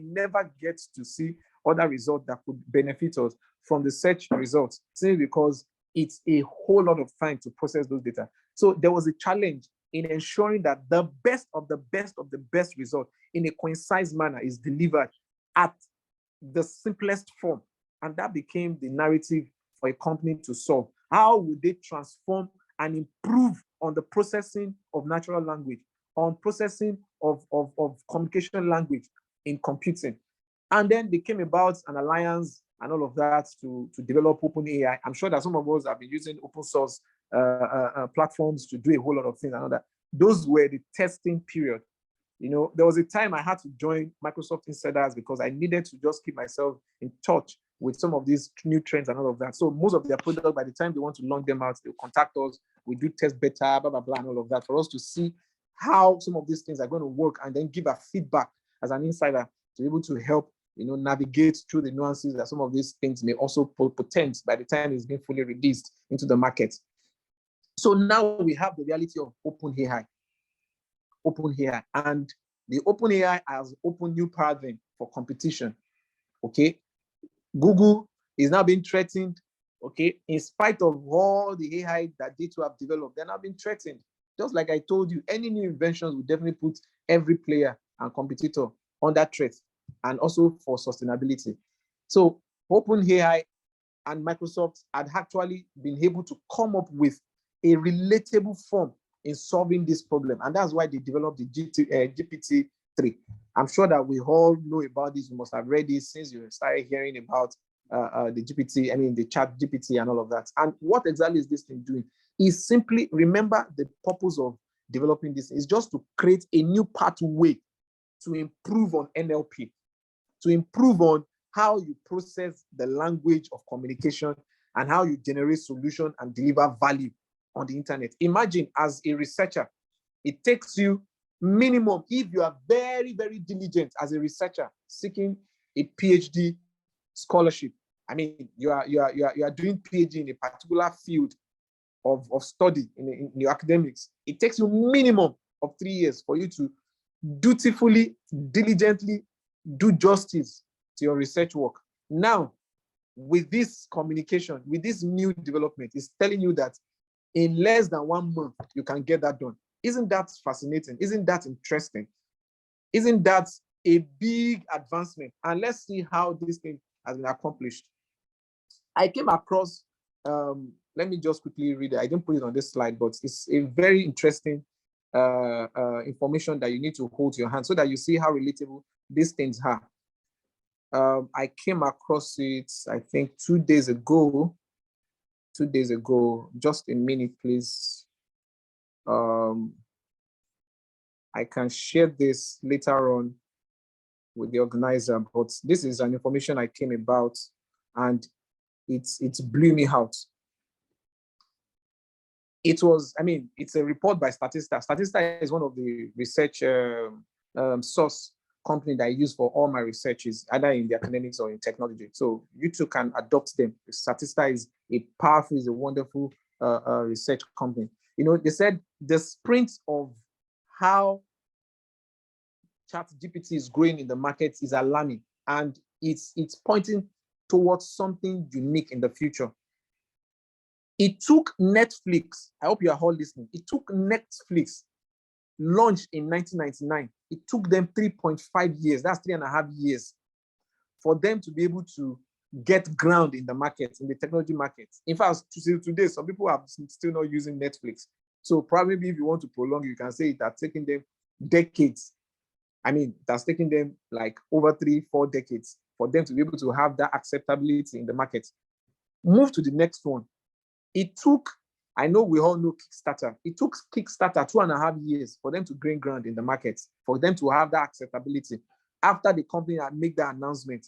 never get to see other results that could benefit us from the search results, simply because it's a whole lot of time to process those data. So there was a challenge in ensuring that the best of the best of the best result in a concise manner is delivered at the simplest form. And that became the narrative for a company to solve. How would they transform and improve on the processing of natural language, on processing of communication language in computing? And then they came about an alliance and all of that to develop OpenAI. I'm sure that some of us have been using open source platforms to do a whole lot of things and all that. Those were the testing period. You know, there was a time I had to join Microsoft Insiders because I needed to just keep myself in touch with some of these new trends and all of that. So most of their products, by the time they want to launch them out, they'll contact us. We do test beta, blah, blah, blah, and all of that for us to see how some of these things are going to work and then give a feedback as an insider to be able to help, you know, navigate through the nuances that some of these things may also potent by the time it's been fully released into the market. So now we have the reality of OpenAI, and the OpenAI has opened new paradigm for competition. Okay, Google is now being threatened. Okay, in spite of all the AI that they too have developed, they're now being threatened. Just like I told you, any new inventions will definitely put every player and competitor under threat, and also for sustainability. So OpenAI and Microsoft had actually been able to come up with a relatable form in solving this problem. And that's why they developed the GPT-3. I'm sure that we all know about this. You must have read this since you started hearing about the GPT, the chat GPT and all of that. And what exactly is this thing doing? Is simply, remember the purpose of developing this is just to create a new pathway to improve on NLP, to improve on how you process the language of communication and how you generate solution and deliver value on the internet. Imagine as a researcher, it takes you minimum, if you are very, very diligent as a researcher seeking a PhD scholarship. You are doing PhD in a particular field of study in your academics. It takes you minimum of 3 years for you to dutifully, diligently do justice to your research work. Now, with this communication, with this new development, it's telling you that in less than 1 month, you can get that done. Isn't that fascinating? Isn't that interesting? Isn't that a big advancement? And let's see how this thing has been accomplished. I came across, let me just quickly read it. I didn't put it on this slide, but it's a very interesting information that you need to hold to your hand so that you see how relatable these things are. I came across it, I think 2 days ago. Just a minute, please. I can share this later on with the organizer, but this is an information I came about and it blew me out. It was, it's a report by Statista. Statista is one of the research source company that I use for all my researches, either in the academics or in technology. So you too can adopt them. Statista is a powerful, is a wonderful research company. They said the sprint of how ChatGPT is growing in the market is alarming, and it's pointing towards something unique in the future. It took Netflix, I hope you are all listening, it took Netflix, launched in 1999. It took them 3.5 years, that's 3.5 years, for them to be able to get ground in the market, in the technology market. In fact, today, some people are still not using Netflix. So probably if you want to prolong, you can say it has taken them decades. I mean, it has taken them like over 3-4 decades for them to be able to have that acceptability in the market. Move to the next one. It took, I know we all know Kickstarter. It took Kickstarter 2.5 years for them to gain ground in the market, for them to have that acceptability after the company had made that announcement.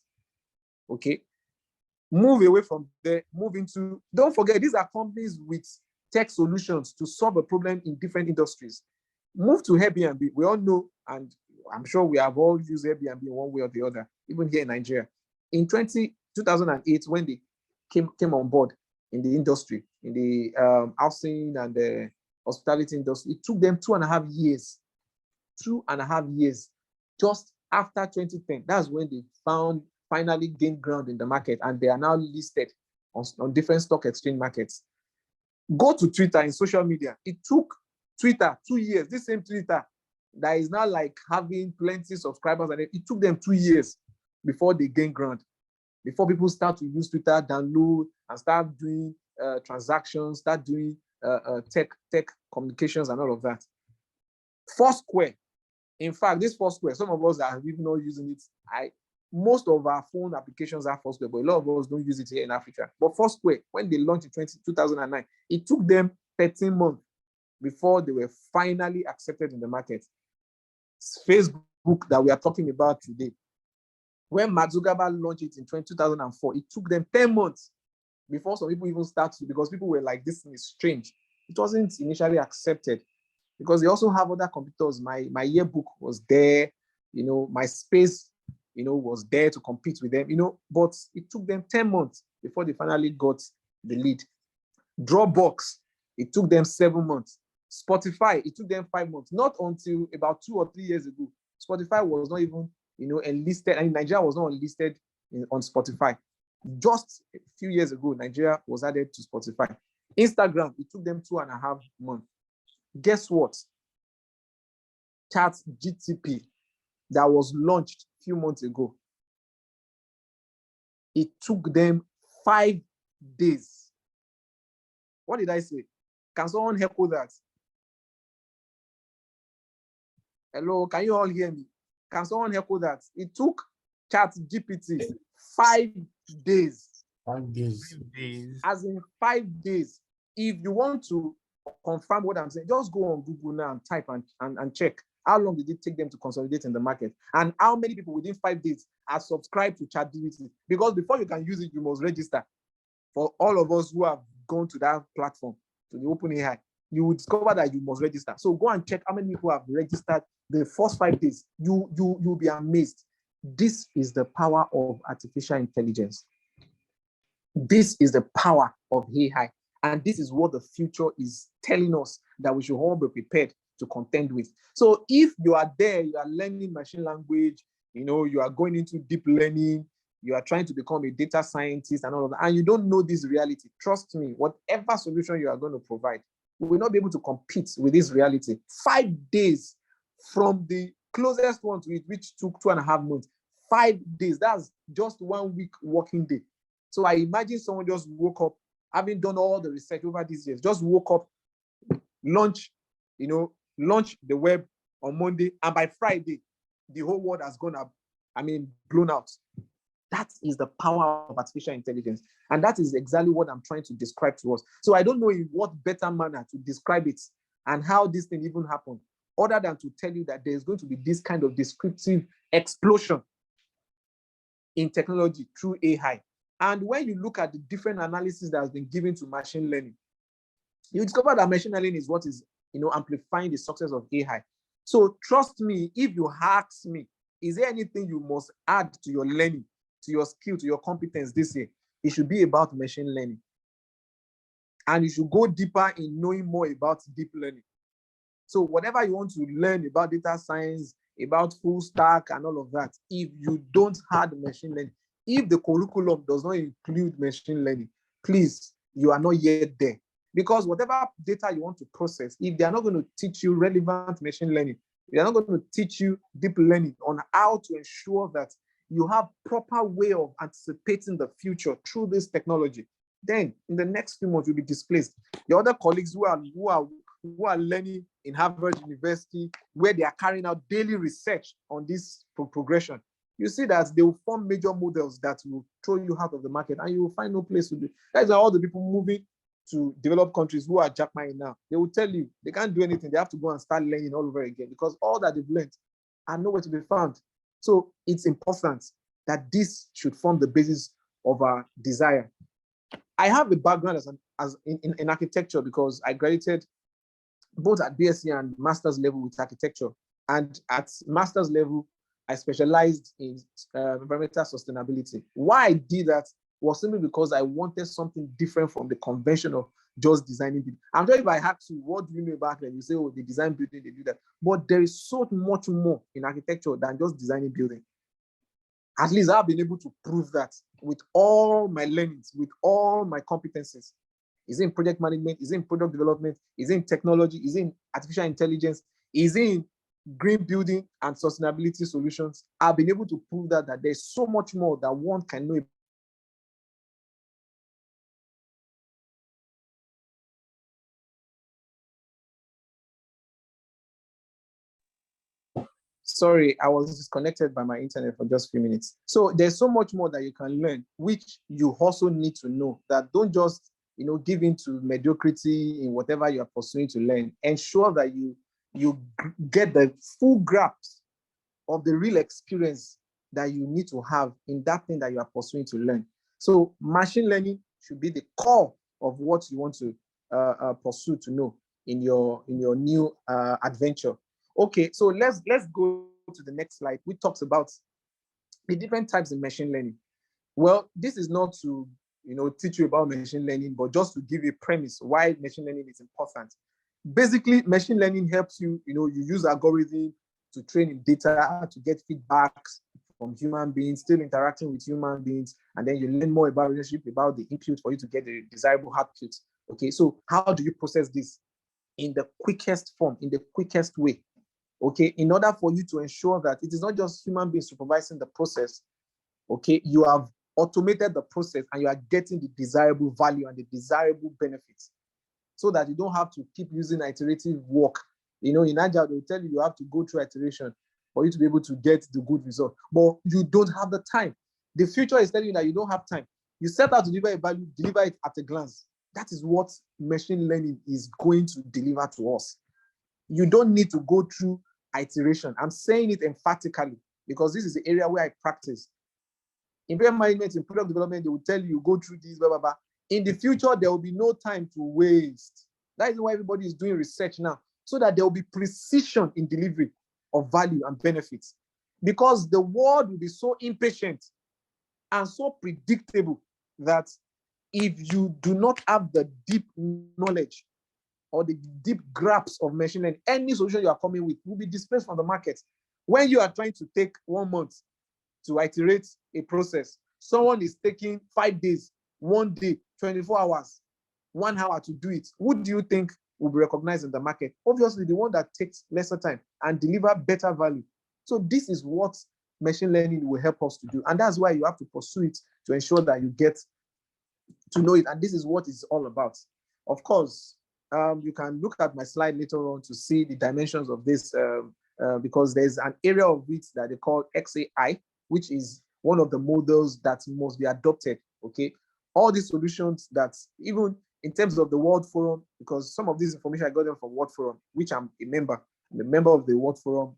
Okay. Move away from there, move into, don't forget, these are companies with tech solutions to solve a problem in different industries. Move to Airbnb. We all know, and I'm sure we have all used Airbnb in one way or the other, even here in Nigeria. In 2008, when they came on board in the industry, in the housing and the hospitality industry, it took them 2.5 years. 2.5 years. Just after 2010, that's when they finally gained ground in the market, and they are now listed on different stock exchange markets. Go to Twitter in social media. It took Twitter 2 years. This same Twitter that is now like having plenty of subscribers, and it took them 2 years before they gained ground, before people start to use Twitter, download, and start doing transactions, start doing tech communications and all of that. Foursquare. In fact, this Foursquare, some of us are even not using it. Most of our phone applications are Foursquare, but a lot of us don't use it here in Africa. But Foursquare, when they launched in 2009, it took them 13 months before they were finally accepted in the market. Facebook that we are talking about today, when Mark Zuckerberg launched it in 2004, it took them 10 months before some people even started, because people were like, this thing is strange. It wasn't initially accepted because they also have other competitors. My yearbook was there, my space, was there to compete with them, but it took them 10 months before they finally got the lead. Dropbox, it took them 7 months. Spotify, it took them 5 months. Not until about 2 or 3 years ago, Spotify was not even, enlisted. I mean, Nigeria was not enlisted on Spotify. Just a few years ago, Nigeria was added to Spotify. Instagram, it took them 2.5 months. Guess what? ChatGPT that was launched a few months ago, it took them 5 days. What did I say? Can someone echo that? Hello, can you all hear me? Can someone echo that? It took ChatGPT 5 days. 5 days. As in 5 days. If you want to confirm what I'm saying, just go on Google now and type and check. How long did it take them to consolidate in the market? And how many people within 5 days are subscribed to ChatGPT? Because before you can use it, you must register. For all of us who have gone to that platform, to the OpenAI, you will discover that you must register. So go and check how many people have registered the first 5 days. You'll be amazed. This is the power of artificial intelligence. This is the power of AI. And this is what the future is telling us that we should all be prepared to contend with. So if you are there, you are learning machine language, you are going into deep learning, you are trying to become a data scientist and all of that, and you don't know this reality, trust me, whatever solution you are going to provide, we will not be able to compete with this reality. 5 days from the closest one to it, which took 2.5 months, 5 days, that's just 1 week working day. So I imagine someone just woke up, having done all the research over these years, just woke up, launch the web on Monday, and by Friday, the whole world has gone up, blown out. That is the power of artificial intelligence. And that is exactly what I'm trying to describe to us. So I don't know in what better manner to describe it and how this thing even happened, other than to tell you that there's going to be this kind of descriptive explosion in technology through AI. And when you look at the different analysis that has been given to machine learning, you discover that machine learning is what is, amplifying the success of AI. So trust me, if you ask me, is there anything you must add to your learning, to your skill, to your competence this year? It should be about machine learning. And you should go deeper in knowing more about deep learning. So whatever you want to learn about data science, about full stack and all of that, if you don't add machine learning, If the curriculum does not include machine learning, please, you are not yet there. Because whatever data you want to process, if they are not going to teach you relevant machine learning, they are not going to teach you deep learning on how to ensure that you have proper way of anticipating the future through this technology, then in the next few months you'll be displaced. The other colleagues who are learning in Harvard University, where they are carrying out daily research on this progression, you see that they will form major models that will throw you out of the market, and you will find no place to do. That's why all the people moving to developed countries who are jackpotting now, they will tell you they can't do anything. They have to go and start learning all over again, because all that they've learned are nowhere to be found. So it's important that this should form the basis of our desire. I have a background in architecture, because I graduated both at BSc and master's level with architecture. And at master's level, I specialized in environmental sustainability. Why I did that was simply because I wanted something different from the convention of just designing building. I'm sure if I had to, what do you know about them? You say, oh, they design building, they do that. But there is so much more in architecture than just designing building. At least I've been able to prove that with all my learnings, with all my competencies. Is it in project management? Is it in product development? Is it in technology? Is it in artificial intelligence? Is it in green building and sustainability solutions? I've been able to prove that there's so much more that one can know. Sorry, I was disconnected by my internet for just a few minutes. So there's so much more that you can learn, which you also need to know. That don't just, give into mediocrity in whatever you are pursuing to learn. Ensure that you get the full grasp of the real experience that you need to have in that thing that you are pursuing to learn. So machine learning should be the core of what you want to pursue to know in your new adventure. Okay, so let's go to the next slide, which talks about the different types of machine learning. Well, this is not to teach you about machine learning, but just to give you a premise why machine learning is important. Basically, machine learning helps you, you use algorithm to train in data to get feedbacks from human beings, still interacting with human beings, and then you learn more about relationship, about the input for you to get the desirable output. Okay, so how do you process this in the quickest form, in the quickest way? Okay, in order for you to ensure that it is not just human beings supervising the process, okay, you have automated the process and you are getting the desirable value and the desirable benefits, so that you don't have to keep using iterative work. In Agile, they'll tell you have to go through iteration for you to be able to get the good result, but you don't have the time. The future is telling you that you don't have time. You set out to deliver a value, deliver it at a glance. That is what machine learning is going to deliver to us. You don't need to go through iteration. I'm saying it emphatically because this is the area where I practice. In project management, in product development, they will tell you go through this, blah, blah, blah. In the future, there will be no time to waste. That is why everybody is doing research now, so that there will be precision in delivery of value and benefits. Because the world will be so impatient and so predictable that if you do not have the deep knowledge or the deep grasp of machine learning, any solution you are coming with will be displaced from the market. When you are trying to take 1 month to iterate a process, someone is taking 5 days, 1 day, 24 hours, 1 hour to do it. Who do you think will be recognized in the market? Obviously, the one that takes lesser time and deliver better value. So this is what machine learning will help us to do. And that's why you have to pursue it to ensure that you get to know it. And this is what it's all about. Of course, you can look at my slide later on to see the dimensions of this, because there's an area of it that they call XAI, which is one of the models that must be adopted. Okay, all these solutions that even in terms of the World Forum, because some of this information I got them from World Forum, which I'm a member of the World Forum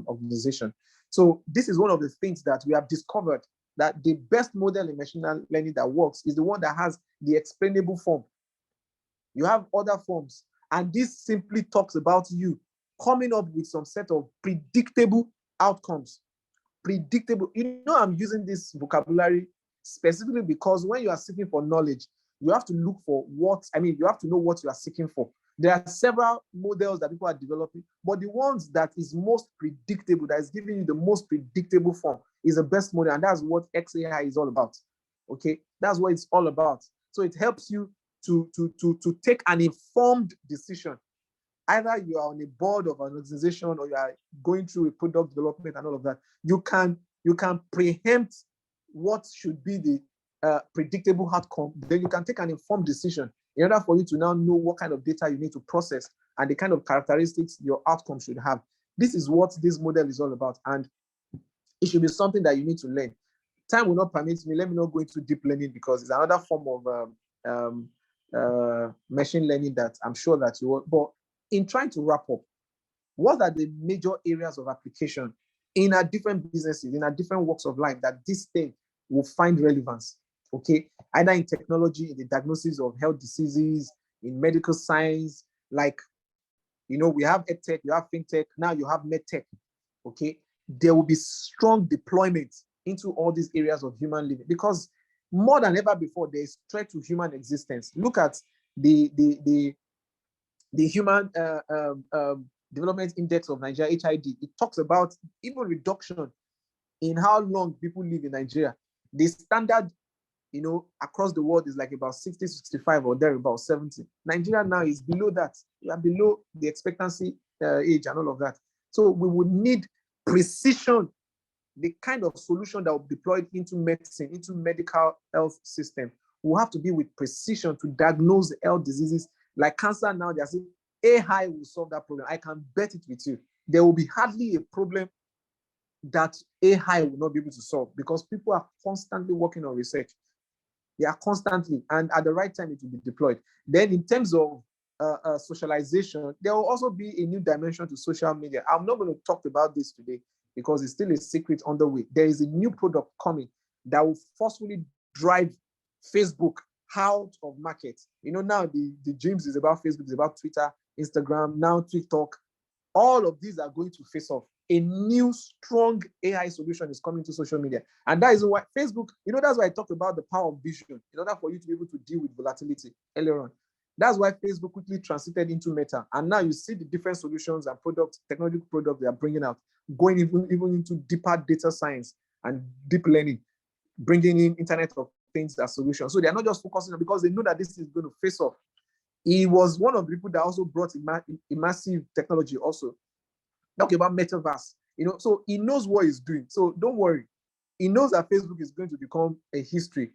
organization. So this is one of the things that we have discovered, that the best model in machine learning that works is the one that has the explainable form. You have other forms, and this simply talks about you coming up with some set of predictable outcomes. Predictable. I'm using this vocabulary specifically because when you are seeking for knowledge, you have to look for you have to know what you are seeking for. There are several models that people are developing, but the ones that is most predictable, that is giving you the most predictable form, is the best model, and that's what XAI is all about. Okay, that's what it's all about. So it helps you to take an informed decision. Either you are on a board of an organization or you are going through a product development and all of that. You can preempt what should be the predictable outcome. Then you can take an informed decision in order for you to now know what kind of data you need to process and the kind of characteristics your outcome should have. This is what this model is all about, and it should be something that you need to learn. Time will not permit me. Let me not go into deep learning because it's another form of machine learning that I'm sure that you want. But in trying to wrap up, what are the major areas of application in our different businesses, in our different walks of life that this thing will find relevance? Okay, either in technology, in the diagnosis of health diseases, in medical science, like, you know, we have edtech, you have fintech, now you have medtech. Okay, there will be strong deployment into all these areas of human living because more than ever before, there is threat to human existence. Look at the Human Development Index of Nigeria, HID. It talks about even reduction in how long people live in Nigeria. The standard, you know, across the world is like about 60, 65 or there about 70. Nigeria now is below that. We are below the expectancy age and all of that. So we would need precision, the kind of solution that will be deployed into medicine, into medical health system, will have to be with precision to diagnose health diseases like cancer. Now they're saying AI will solve that problem. I can bet it with you. There will be hardly a problem that AI will not be able to solve because people are constantly working on research. They are constantly, and at the right time, it will be deployed. Then in terms of socialization, there will also be a new dimension to social media. I'm not going to talk about this today because it's still a secret on the way. There is a new product coming that will forcefully drive Facebook out of market. You know, now the dreams is about Facebook, is about Twitter, Instagram, now TikTok. All of these are going to face off. A new strong AI solution is coming to social media. And that is why Facebook, you know, that's why I talked about the power of vision in order for you to be able to deal with volatility earlier on. That's why Facebook quickly transited into Meta. And now you see the different solutions and products, technological products they are bringing out, going even into deeper data science and deep learning, bringing in Internet of Things as solutions. So they are not just focusing on, because they know that this is going to face off. He was one of the people that also brought immersive technology also. Talk about metaverse, you know, so he knows what he's doing. So don't worry. He knows that Facebook is going to become a history.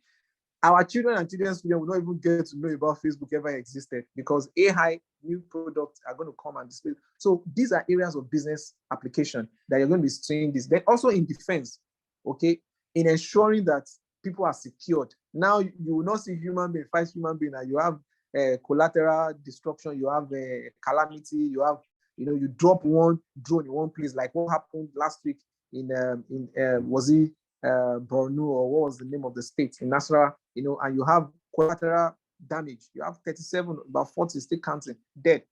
Our children and children's children will not even get to know about Facebook ever existed because AI, new products are going to come and display. So these are areas of business application that you're going to be seeing this. Then also in defense, okay, in ensuring that people are secured. Now you will not see human being fight human being, and you have collateral destruction, you have calamity, you have, you know, you drop one drone in one place, like what happened last week in was it Borno, or what was the name of the state in Nasarawa, you know, and you have collateral damage. You have 37, about 40 still counting dead.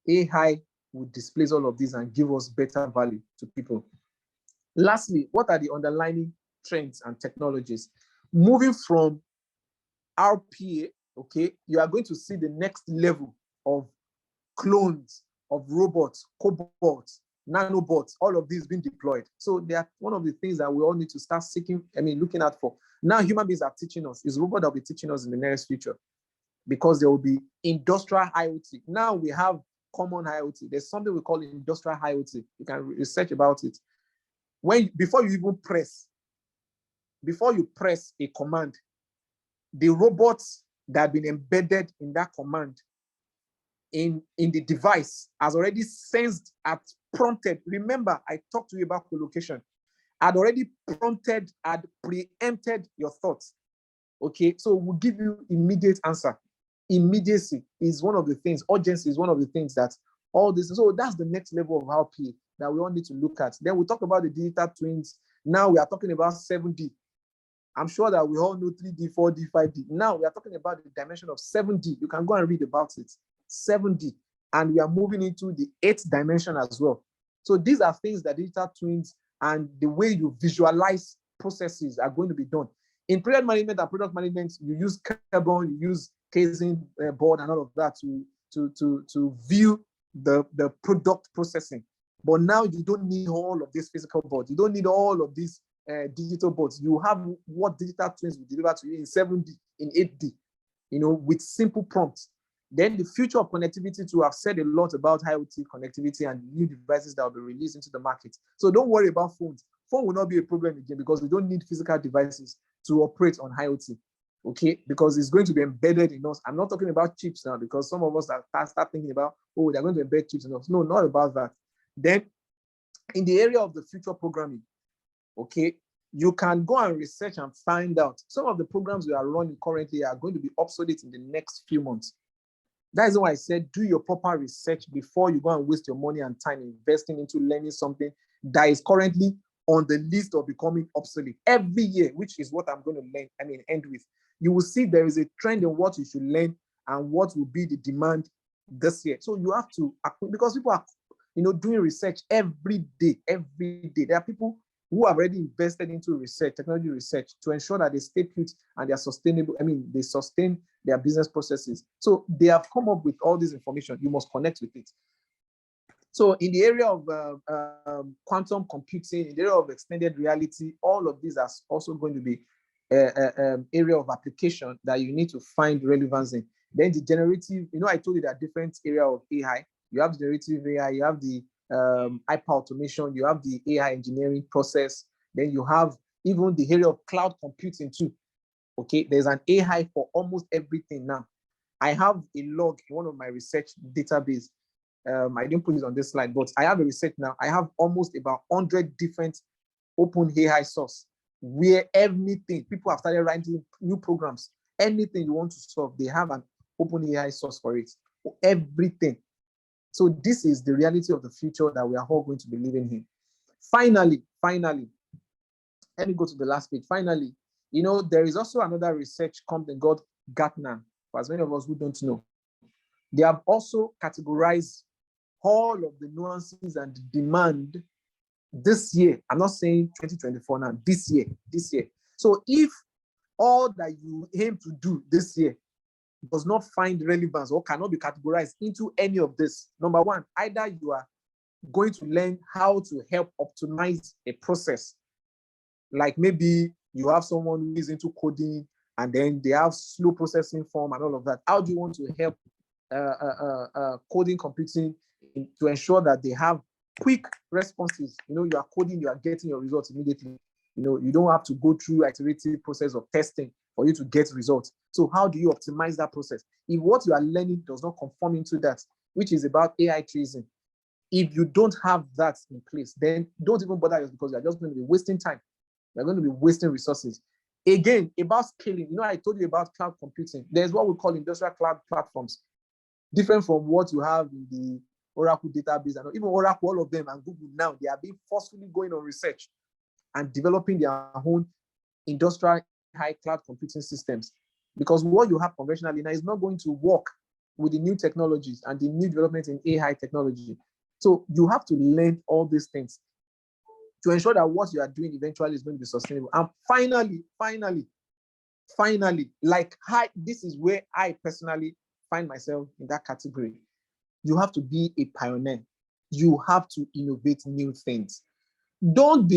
AI would displace all of these and give us better value to people. Lastly, what are the underlying trends and technologies? Moving from RPA, okay, you are going to see the next level of clones of robots, cobots, nanobots, all of these being deployed. So they are one of the things that we all need to start seeking, looking out for. Now human beings are teaching us. It's robots that will be teaching us in the nearest future, because there will be industrial IoT. Now we have common IoT. There's something we call industrial IoT. You can research about it. Before you press a command, the robots that have been embedded in that command in the device has already sensed, had prompted. Remember, I talked to you about collocation. Had already prompted, had preempted your thoughts. Okay, so we'll give you immediate answer. Immediacy is one of the things, urgency is one of the things that all this, so that's the next level of RPA that we all need to look at. Then we talk about the digital twins. Now we are talking about 7D. I'm sure that we all know 3D, 4D, 5D. Now we are talking about the dimension of 7D. You can go and read about it. 7D. And we are moving into the 8th dimension as well. So these are things that digital twins and the way you visualize processes are going to be done. In project management and product management, you use Carbon, you use casing board and all of that to view the product processing. But now you don't need all of these physical boards. You don't need all of these digital boards. You have what digital twins will deliver to you in 7D, in 8D, with simple prompts. Then the future of connectivity, to have said a lot about IoT connectivity and new devices that will be released into the market. So don't worry about phones. Phone will not be a problem again because we don't need physical devices to operate on IoT. Okay, because it's going to be embedded in us. I'm not talking about chips now because some of us start thinking about, oh, they're going to embed chips in us. No, not about that. Then in the area of the future programming, okay, you can go and research and find out some of the programs we are running currently are going to be obsolete in the next few months. That is why I said do your proper research before you go and waste your money and time investing into learning something that is currently on the list of becoming obsolete. Every year, which is what I'm going to end with, you will see there is a trend in what you should learn and what will be the demand this year. So you have to, because people are, doing research every day. There are people who have already invested into research, technology research, to ensure that they stay put and they are sustainable. They sustain their business processes. So they have come up with all this information. You must connect with it. So in the area of quantum computing, in the area of extended reality, all of these are also going to be area of application that you need to find relevance in. Then the generative, I told you there are different areas of AI. You have generative AI, you have the hyper automation, you have the AI engineering process, then you have even the area of cloud computing too. Okay, there's an AI for almost everything now. I have a log in one of my research database. I didn't put it on this slide, but I have a research now. I have almost about 100 different open AI source where everything, people have started writing new programs. Anything you want to solve, they have an open AI source for it. Everything. So this is the reality of the future that we are all going to be living in. Finally, let me go to the last page. Finally, there is also another research company called Gartner, for as many of us who don't know. They have also categorized all of the nuances and demand this year. I'm not saying 2024 now, this year. So if all that you aim to do this year does not find relevance or cannot be categorized into any of this, number one, either you are going to learn how to help optimize a process. Like maybe you have someone who is into coding and then they have slow processing form and all of that. How do you want to help coding computing to ensure that they have quick responses? You are coding, you are getting your results immediately. You don't have to go through iterative process of testing for you to get results. So how do you optimize that process? If what you are learning does not conform into that, which is about AI tracing, if you don't have that in place, then don't even bother yourself because you're just going to be wasting time. You're going to be wasting resources. Again, about scaling, I told you about cloud computing. There's what we call industrial cloud platforms, different from what you have in the Oracle database. And even Oracle, all of them, and Google now, they are being forcefully going on research and developing their own industrial high cloud computing systems. Because what you have conventionally now is not going to work with the new technologies and the new development in AI technology. So you have to learn all these things to ensure that what you are doing eventually is going to be sustainable. And finally, this is where I personally find myself in that category. You have to be a pioneer. You have to innovate new things. Don't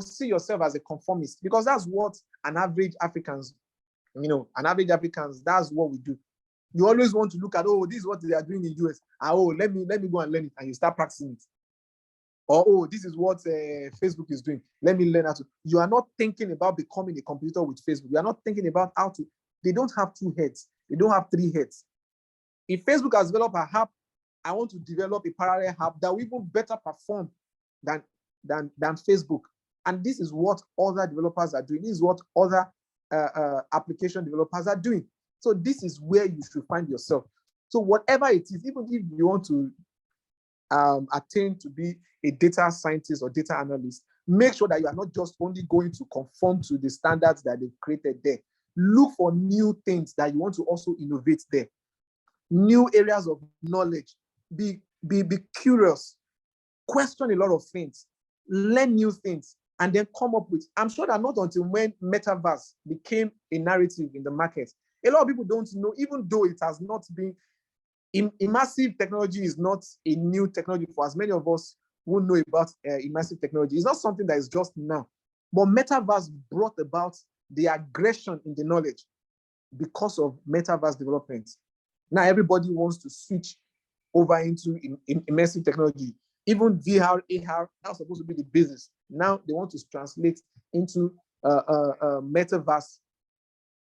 see yourself as a conformist, because that's what an average Africans, that's what we do. You always want to look at, this is what they are doing in the US. Let me go and learn it, and you start practicing it. Or, this is what Facebook is doing. Let me learn how to. You are not thinking about becoming a competitor with Facebook. You are not thinking about how to. They don't have two heads. They don't have three heads. If Facebook has developed a app, I want to develop a parallel app that will even better perform than Facebook. And this is what other developers are doing. This is what other application developers are doing. So this is where you should find yourself. So whatever it is, even if you want to attain to be a data scientist or data analyst, make sure that you are not just only going to conform to the standards that they've created there. Look for new things that you want to also innovate there. New areas of knowledge. Be curious. Question a lot of things. Learn new things. And then come up with. I'm sure that not until when metaverse became a narrative in the market, a lot of people don't know, even though it has not been Immersive technology is not a new technology for as many of us who know about immersive technology. It's not something that is just now. But metaverse brought about the aggression in the knowledge because of metaverse development. Now everybody wants to switch over into immersive technology. Even VR, AR, that's supposed to be the business. Now they want to translate into metaverse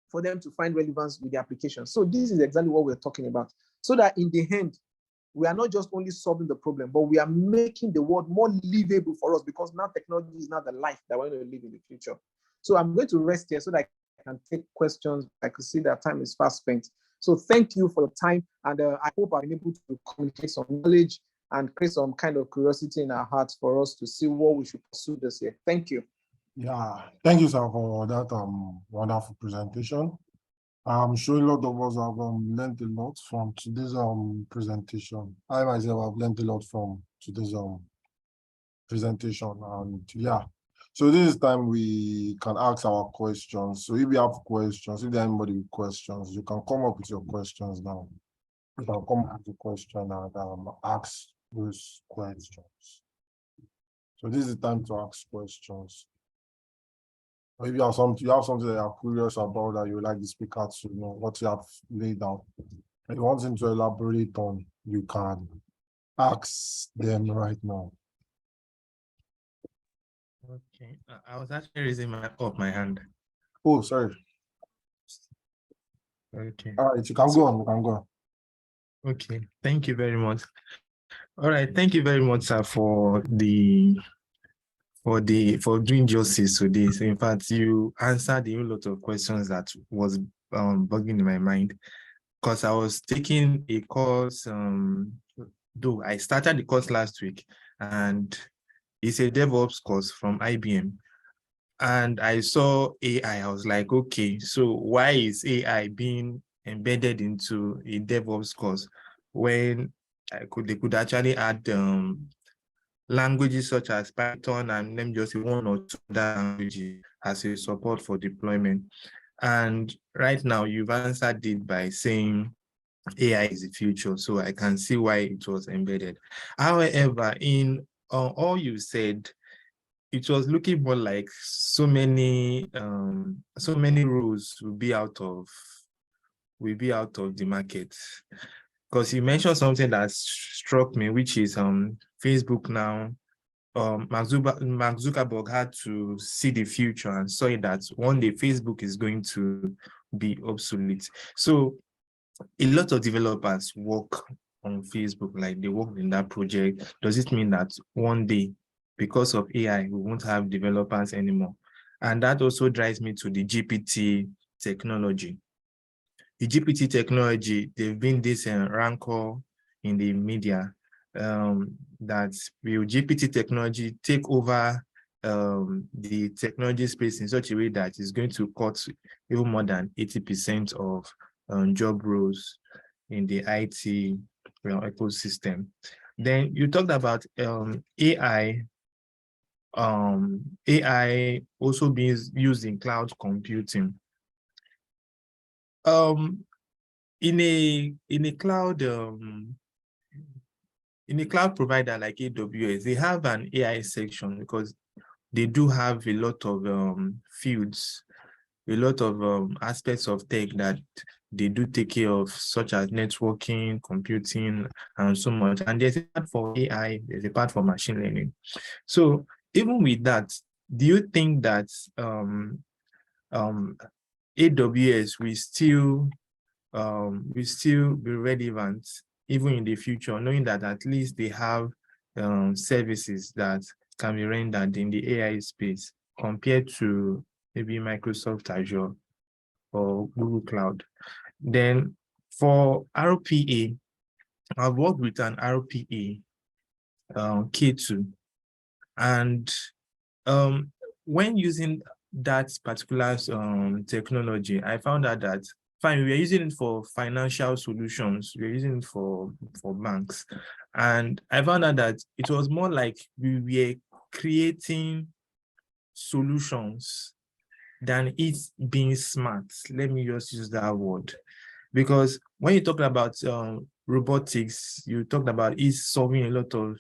for them to find relevance with the application. So this is exactly what we're talking about. So that in the end, we are not just only solving the problem, but we are making the world more livable for us, because now technology is not the life that we're going to live in the future. So I'm going to rest here so that I can take questions. I can see that time is fast spent. So thank you for your time. And I hope I've been able to communicate some knowledge and create some kind of curiosity in our hearts for us to see what we should pursue this year. Thank you. Yeah, thank you, sir, for that wonderful presentation. I'm sure a lot of us have learned a lot from today's presentation. I myself have learned a lot from today's presentation, and yeah. So this is time we can ask our questions. So if you have questions, if there's anybody with questions, you can come up with your questions now. You can come up with a question and ask those questions. So this is the time to ask questions. Or if you have something that you're curious about that you would like the speaker to know what you have laid down. If you want him to elaborate on, you can ask them right now. Okay, I was actually raising my hand. Oh, sorry. Okay. All right, you can go on. You can go on. Okay, thank you very much. All right, thank you very much, sir, for doing justice to this. In fact, you answered a lot of questions that was bugging in my mind, because I was taking a course. Though I started the course last week, and it's a DevOps course from IBM. And I saw AI. I was like, okay, so why is AI being embedded into a DevOps course when they could actually add languages such as Python and let me just say one or two other languages as a support for deployment. And right now you've answered it by saying AI is the future, so I can see why it was embedded. However, in all you said, it was looking more like so many roles will be out of the market. Because you mentioned something that struck me, which is Facebook now. Mark Zuckerberg had to see the future and saw that one day Facebook is going to be obsolete. So a lot of developers work on Facebook, like they work in that project. Does it mean that one day, because of AI, we won't have developers anymore? And that also drives me to the GPT technology. The GPT technology, there've been this rancor in the media that will GPT technology take over the technology space in such a way that it's going to cut even more than 80% of job roles in the IT ecosystem. Then you talked about AI. AI also being used in cloud computing. In a cloud provider like AWS, they have an AI section because they do have a lot of fields, a lot of aspects of tech that they do take care of, such as networking, computing, and so much. And there's a part for AI, there's a part for machine learning. So even with that, do you think that AWS will still be relevant even in the future, knowing that at least they have services that can be rendered in the AI space compared to maybe Microsoft Azure or Google Cloud? Then for RPA, I've worked with an RPA K2, and when using that particular technology, I found out that fine, we are using it for financial solutions, we're using it for banks, and I found out that it was more like we were creating solutions than it being smart. Let me just use that word. Because when you talk about robotics, you talked about, is solving a lot of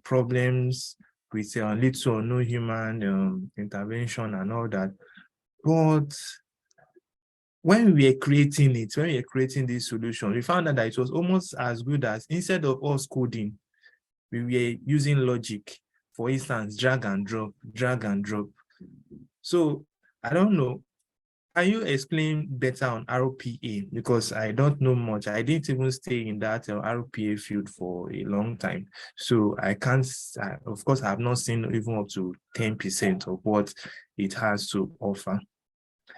problems with little or no human intervention and all that. But when we were creating this solution, we found out that it was almost as good as, instead of us coding, we were using logic. For instance, drag and drop. So I don't know. Can you explain better on RPA? Because I don't know much. I didn't even stay in that RPA field for a long time. So I can't, of course, I have not seen even up to 10% of what it has to offer.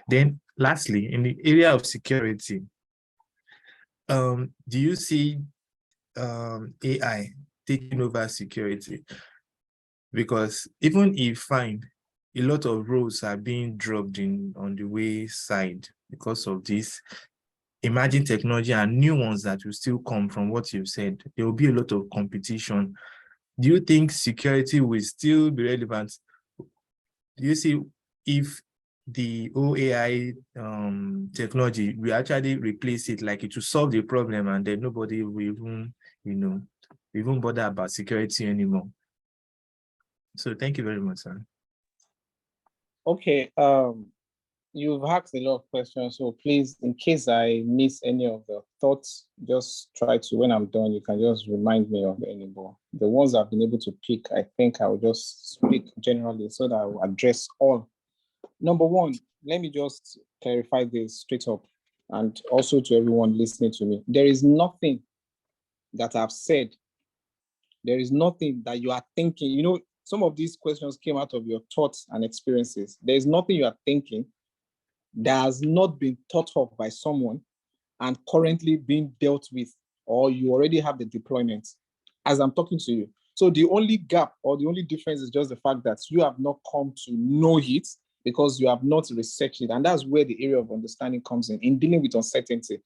Then lastly, in the area of security, do you see AI taking over security? Because even if fine, a lot of roles are being dropped on the wayside because of this emerging technology and new ones that will still come from what you've said. There will be a lot of competition. Do you think security will still be relevant? Do you see if the OAI technology will actually replace it, like it will solve the problem and then nobody will even bother about security anymore? So thank you very much, sir. Okay, you've asked a lot of questions, so please, in case I miss any of the thoughts, just try to, when I'm done, you can just remind me of any more. The ones I've been able to pick, I think I will just speak generally so that I will address all. Number one, let me just clarify this straight up, and also to everyone listening to me. There is nothing that I've said, there is nothing that you are thinking. Some of these questions came out of your thoughts and experiences. There is nothing you are thinking that has not been thought of by someone and currently being dealt with, or you already have the deployment as I'm talking to you. So the only gap or the only difference is just the fact that you have not come to know it because you have not researched it. And that's where the area of understanding comes in dealing with uncertainty.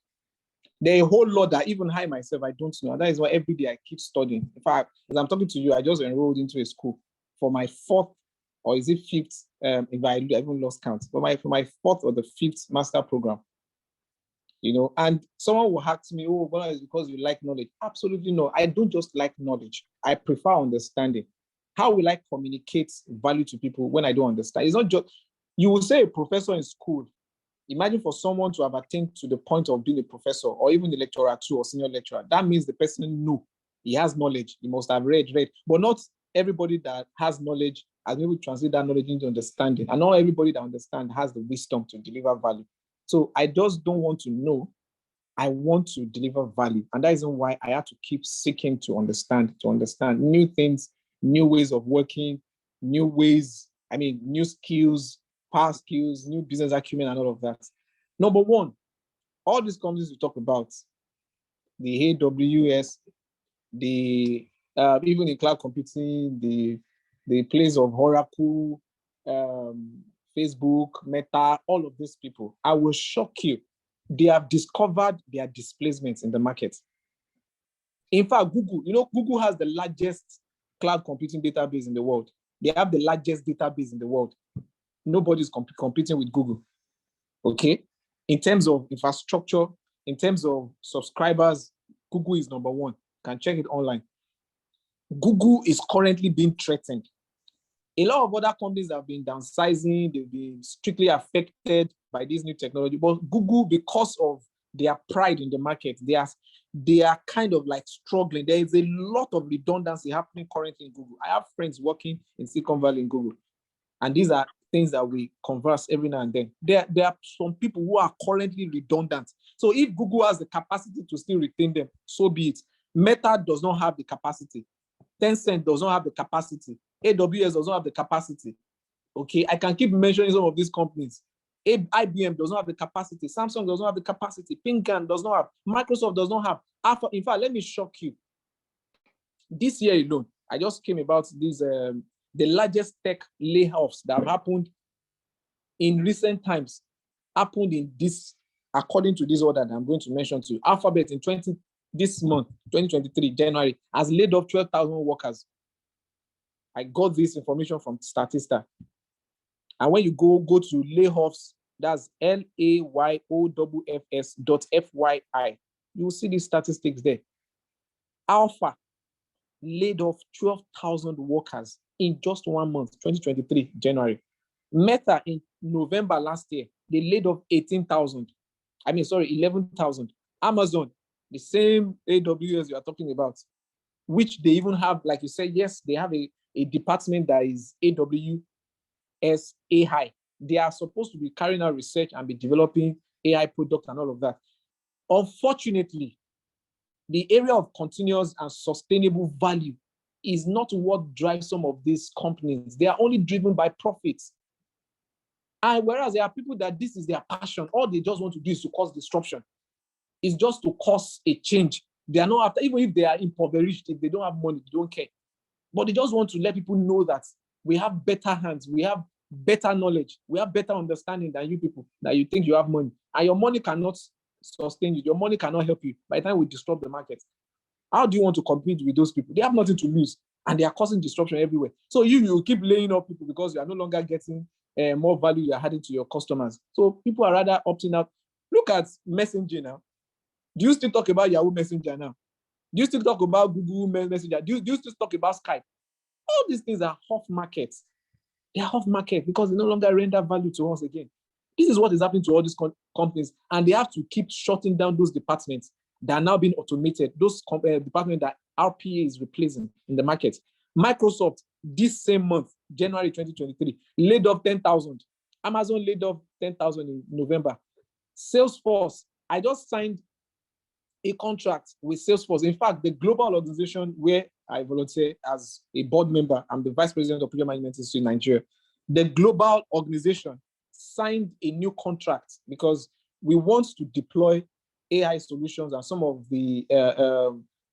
There are a whole lot that even I myself, I don't know. And that is why every day I keep studying. In fact, as I'm talking to you, I just enrolled into a school for my fourth, or is it fifth? If I even lost count, for my fourth or the fifth master program. And someone will ask me, "Oh, well, it's because you like knowledge." Absolutely no. I don't just like knowledge. I prefer understanding. How will I communicate value to people when I don't understand? It's not just, you will say a professor in school. Imagine for someone to have attained to the point of being a professor or even a lecturer too, or senior lecturer. That means the person knew, he has knowledge. He must have read. But not everybody that has knowledge has been able to translate that knowledge into understanding. And not everybody that understands has the wisdom to deliver value. So I just don't want to know. I want to deliver value. And that is why I have to keep seeking to understand new things, new ways of working, new skills, past skills, new business acumen, and all of that. Number one, all these companies we talk about, the AWS, even in cloud computing, the place of Oracle, Facebook, Meta, all of these people, I will shock you. They have discovered their displacements in the market. In fact, Google has the largest cloud computing database in the world. They have the largest database in the world. Nobody's competing with Google. Okay? In terms of infrastructure, in terms of subscribers, Google is number one. You can check it online. Google is currently being threatened. A lot of other companies have been downsizing, they've been strictly affected by this new technology. But Google, because of their pride in the market, they are kind of like struggling. There is a lot of redundancy happening currently in Google. I have friends working in Silicon Valley in Google, and these are things that we converse every now and then. There are some people who are currently redundant. So if Google has the capacity to still retain them, so be it. Meta does not have the capacity. Tencent does not have the capacity. AWS does not have the capacity. Okay, I can keep mentioning some of these companies. IBM does not have the capacity. Samsung does not have the capacity. Pinkan does not have. Microsoft does not have. In fact, let me shock you. This year alone, I just came about this, the largest tech layoffs that have happened in recent times, happened in this, according to this order that I'm going to mention to you. Alphabet in this month, 2023, January, has laid off 12,000 workers. I got this information from Statista. And when you go to layoffs, that's layoffs.fyi, you will see these statistics there. Alpha laid off 12,000 workers in just 1 month, 2023, January. Meta in November last year, they laid off 11,000. Amazon, the same AWS you are talking about, which they even have, like you said, yes, they have a department that is AWS AI. They are supposed to be carrying out research and be developing AI products and all of that. Unfortunately, the area of continuous and sustainable value is not what drives some of these companies. They are only driven by profits. And whereas there are people that this is their passion, all they just want to do is to cause disruption. It's just to cause a change. They are not after, even if they are impoverished, if they don't have money, they don't care. But they just want to let people know that we have better hands, we have better knowledge, we have better understanding than you people, that you think you have money. And your money cannot sustain you. Your money cannot help you by the time we disrupt the market. How do you want to compete with those people? They have nothing to lose and they are causing disruption everywhere. So you keep laying off people because you are no longer getting more value you are adding to your customers. So people are rather opting out. Look at Messenger now. Do you still talk about Yahoo Messenger now? Do you still talk about Google Messenger? Do you still talk about Skype? All these things are off market. They are off market because they no longer render value to us again. This is what is happening to all these companies, and they have to keep shutting down those departments that are now being automated, those departments that RPA is replacing in the market. Microsoft, this same month, January 2023, laid off 10,000. Amazon laid off 10,000 in November. Salesforce, I just signed a contract with Salesforce. In fact, the global organization where I volunteer as a board member, I'm the vice president of Project Management Institute in Nigeria. The global organization signed a new contract because we want to deploy AI solutions and some of the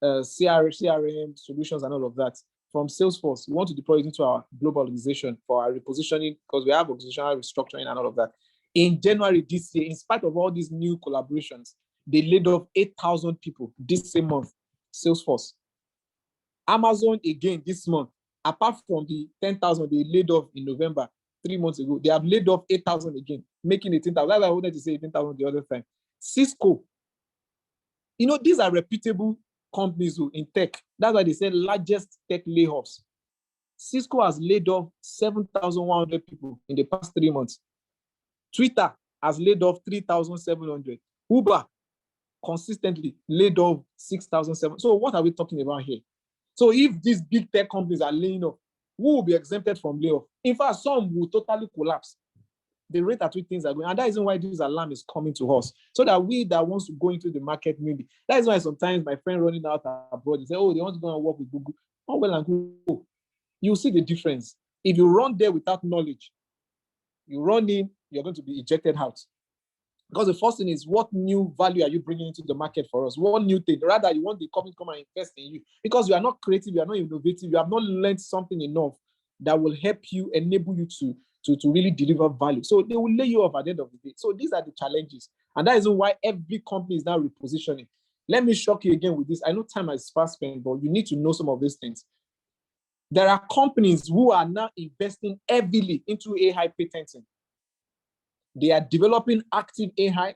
CRM solutions and all of that from Salesforce. We want to deploy it into our global organization for our repositioning because we have organizational restructuring and all of that. In January this year, in spite of all these new collaborations, they laid off 8,000 people this same month, Salesforce. Amazon, again, this month, apart from the 10,000 they laid off in November, 3 months ago, they have laid off 8,000 again, making 18,000. That's why I wanted to say 18,000 the other time. Cisco, these are reputable companies in tech. That's why they say largest tech layoffs. Cisco has laid off 7,100 people in the past 3 months. Twitter has laid off 3,700. Uber consistently laid off 6,700. So what are we talking about here? So if these big tech companies are laying off, who will be exempted from layoff? In fact, some will totally collapse. The rate at which things are going, and that is why this alarm is coming to us, so that we that wants to go into the market, maybe. That is why sometimes my friend running out abroad, they say, oh, they want to go and work with Google. Oh, well and good. You see the difference. If you run there without knowledge, you run in, you're going to be ejected out. Because the first thing is, what new value are you bringing into the market for us? What new thing? Rather, you want the company to come and invest in you because you are not creative, you are not innovative, you have not learned something enough that will help you, enable you to really deliver value. So they will lay you off at the end of the day. So these are the challenges. And that is why every company is now repositioning. Let me shock you again with this. I know time is fast spent, but you need to know some of these things. There are companies who are now investing heavily into AI patenting. They are developing active AI.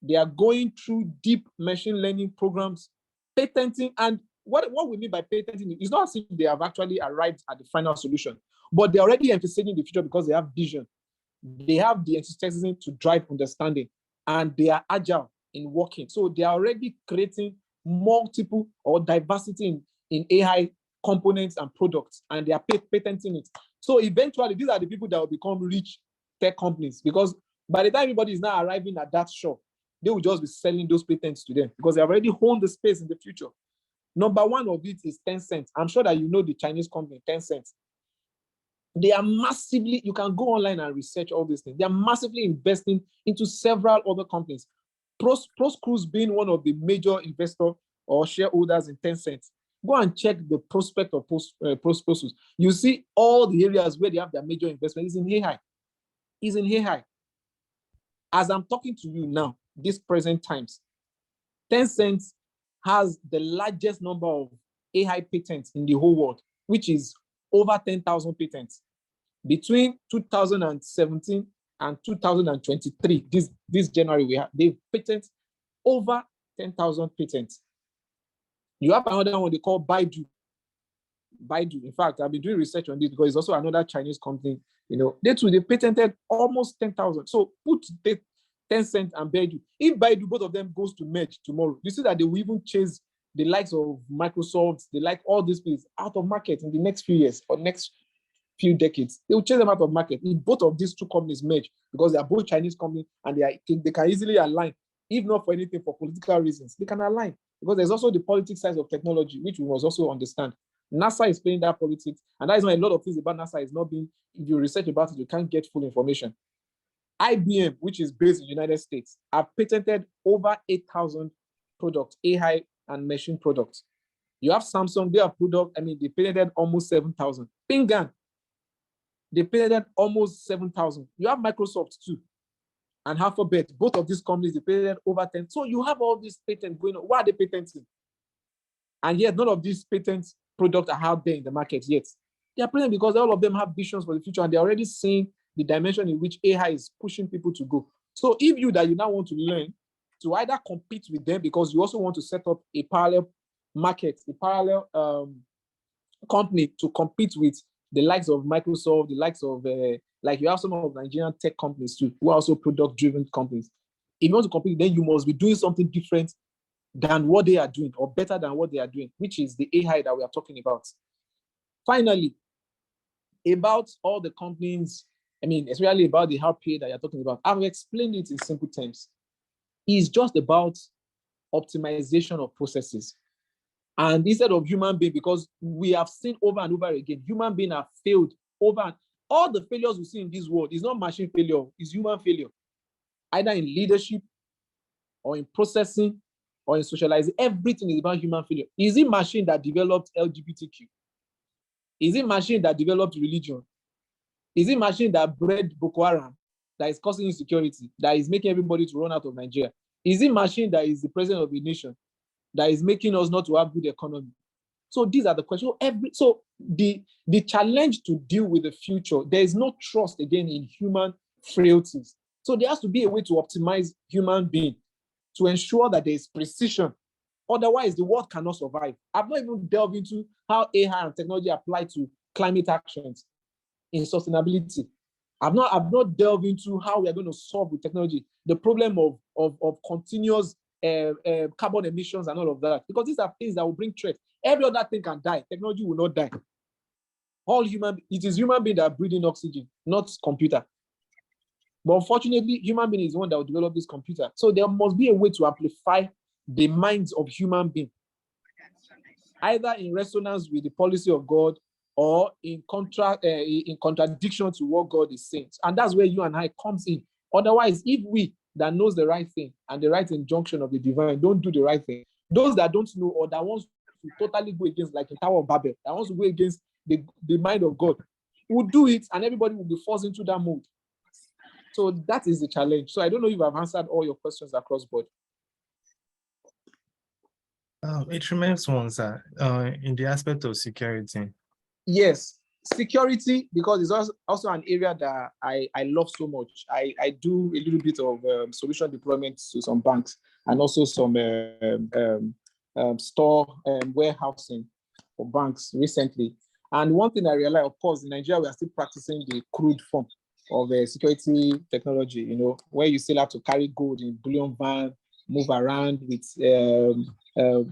They are going through deep machine learning programs, patenting. And what we mean by patenting is not as if they have actually arrived at the final solution, but they're already emphasizing the future because they have vision. They have the enthusiasm to drive understanding, and they are agile in working. So they are already creating multiple or diversity in AI components and products, and they are patenting it. So eventually, these are the people that will become rich tech companies, because by the time everybody is now arriving at that shop, they will just be selling those patents to them because they have already honed the space in the future. Number one of it is Tencent. I'm sure that you know the Chinese company, Tencent. They are massively, you can go online and research all these things. They are massively investing into several other companies. Proscruise being one of the major investors or shareholders in Tencent. Go and check the prospect of Proscruise. You see all the areas where they have their major investment is in AI. Is in AI. As I'm talking to you now, these present times, Tencent has the largest number of AI patents in the whole world, which is over 10,000 patents. Between 2017 and 2023, this January, they've patented over 10,000 patents. You have another one they call Baidu. Baidu. In fact, I've been doing research on this because it's also another Chinese company. They patented almost 10,000. So put the Tencent and Baidu. If Baidu, both of them goes to merge tomorrow, you see that they will even chase the likes of Microsoft, they like all these things out of market in the next few years or next few decades. They will chase them out of market if both of these two companies merge, because they are both Chinese companies and they can easily align, if not for anything, for political reasons. They can align because there's also the politics side of technology, which we must also understand. NASA is playing that politics, and that is why a lot of things about NASA is not being, if you research about it, you can't get full information. IBM, which is based in the United States, have patented over 8,000 products, AI and machine products. You have Samsung, they have product, they patented almost 7,000. Pingan, they patented almost 7,000. You have Microsoft too, and Alphabet, both of these companies, they patented over 10. So you have all these patents going on. Why are they patenting? And yet none of these patents products are out there in the market yet. They are patented because all of them have visions for the future, and they're already seeing the dimension in which AI is pushing people to go. So if you now want to learn to either compete with them, because you also want to set up a parallel market, a parallel company to compete with the likes of Microsoft, the likes of, like you have some of Nigerian tech companies too, who are also product-driven companies. If you want to compete, then you must be doing something different than what they are doing, or better than what they are doing, which is the AI that we are talking about. Finally, about all the companies, especially about the RPA that you're talking about, I've explained it in simple terms. It's just about optimization of processes. And instead of human being, because we have seen over and over again, human beings have failed over. And all the failures we see in this world is not machine failure, it's human failure. Either in leadership, or in processing, or in socializing. Everything is about human failure. Is it machine that developed LGBTQ? Is it machine that developed religion? Is it machine that bred Boko Haram, that is causing insecurity, that is making everybody to run out of Nigeria? Is it machine that is the president of the nation, that is making us not to have good economy? So these are the questions. So the challenge to deal with the future, there is no trust again in human frailties. So there has to be a way to optimize human being to ensure that there is precision. Otherwise, the world cannot survive. I've not even delved into how AI and technology apply to climate actions in sustainability. I've not delved into how we are going to solve with technology the problem of continuous carbon emissions and all of that, because these are things that will bring threat. Every other thing can die. Technology will not die. It is human being that are breathing oxygen, not computer. But unfortunately, human being is the one that will develop this computer. So there must be a way to amplify the minds of human beings, either in resonance with the policy of God or in contradiction to what God is saying. And that's where you and I comes in. Otherwise, if we that knows the right thing and the right injunction of the divine don't do the right thing, those that don't know or that wants to totally go against, like the Tower of Babel, that wants to go against the mind of God, will do it, and everybody will be forced into that mode. So that is the challenge. So I don't know if I've answered all your questions across board. It remains one, sir, in the aspect of security. Yes, security, because it's also an area that I love so much. I do a little bit of solution deployment to some banks, and also some store warehousing for banks recently. And one thing I realized, of course, in Nigeria, we are still practicing the crude form of security technology, where you still have to carry gold in bullion van, move around with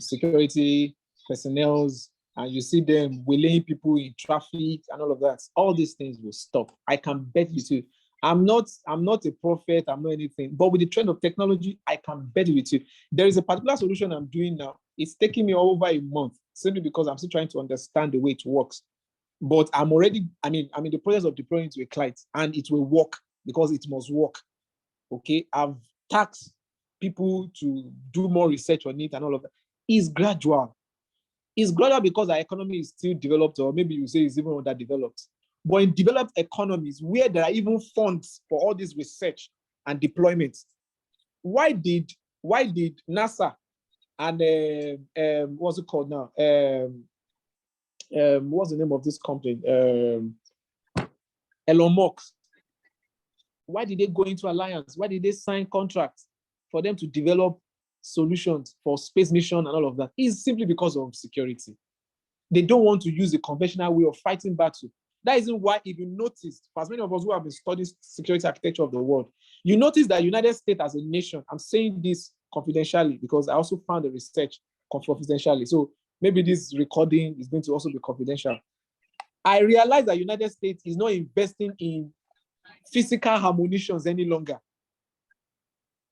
security personnel, and you see them wheeling people in traffic and all of that. All these things will stop. I can bet you too. I'm not a prophet, I'm not anything, but with the trend of technology, I can bet you with you. There is a particular solution I'm doing now. It's taking me over a month, simply because I'm still trying to understand the way it works. But I'm in the process of deploying to a client, and it will work because it must work. Okay, I've tasked people to do more research on it and all of that. It's gradual. It's gradual because our economy is still developed, or maybe you say it's even underdeveloped. But in developed economies, where there are even funds for all this research and deployment, why did NASA and what's it called now? What's the name of this company? Elon Musk. Why did they go into alliance? Why did they sign contracts for them to develop solutions for space mission and all of that is simply because of security. They don't want to use the conventional way of fighting battle. That isn't why, if you notice, for as many of us who have been studying security architecture of the world, you notice that United States as a nation, I'm saying this confidentially because I also found the research confidentially. So maybe this recording is going to also be confidential. I realize that United States is not investing in physical ammunitions any longer.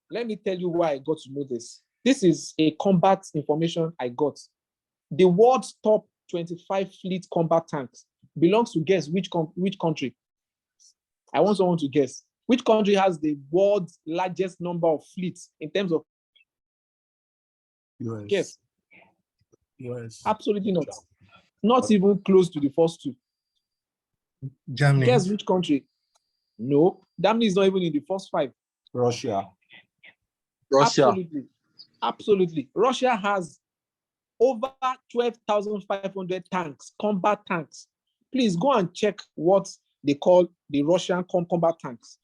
Let me tell you why I got to know this. This is a combat information I got. The world's top 25 fleet combat tanks belongs to guess which country? I want someone to guess. Which country has the world's largest number of fleets in terms of US. guess? US. Absolutely not. Not even close to the first two. Germany. Guess which country? No, Germany is not even in the first five. Russia. Absolutely. Absolutely. Russia has over 12,500 tanks, combat tanks. Please go and check what they call the Russian combat tanks.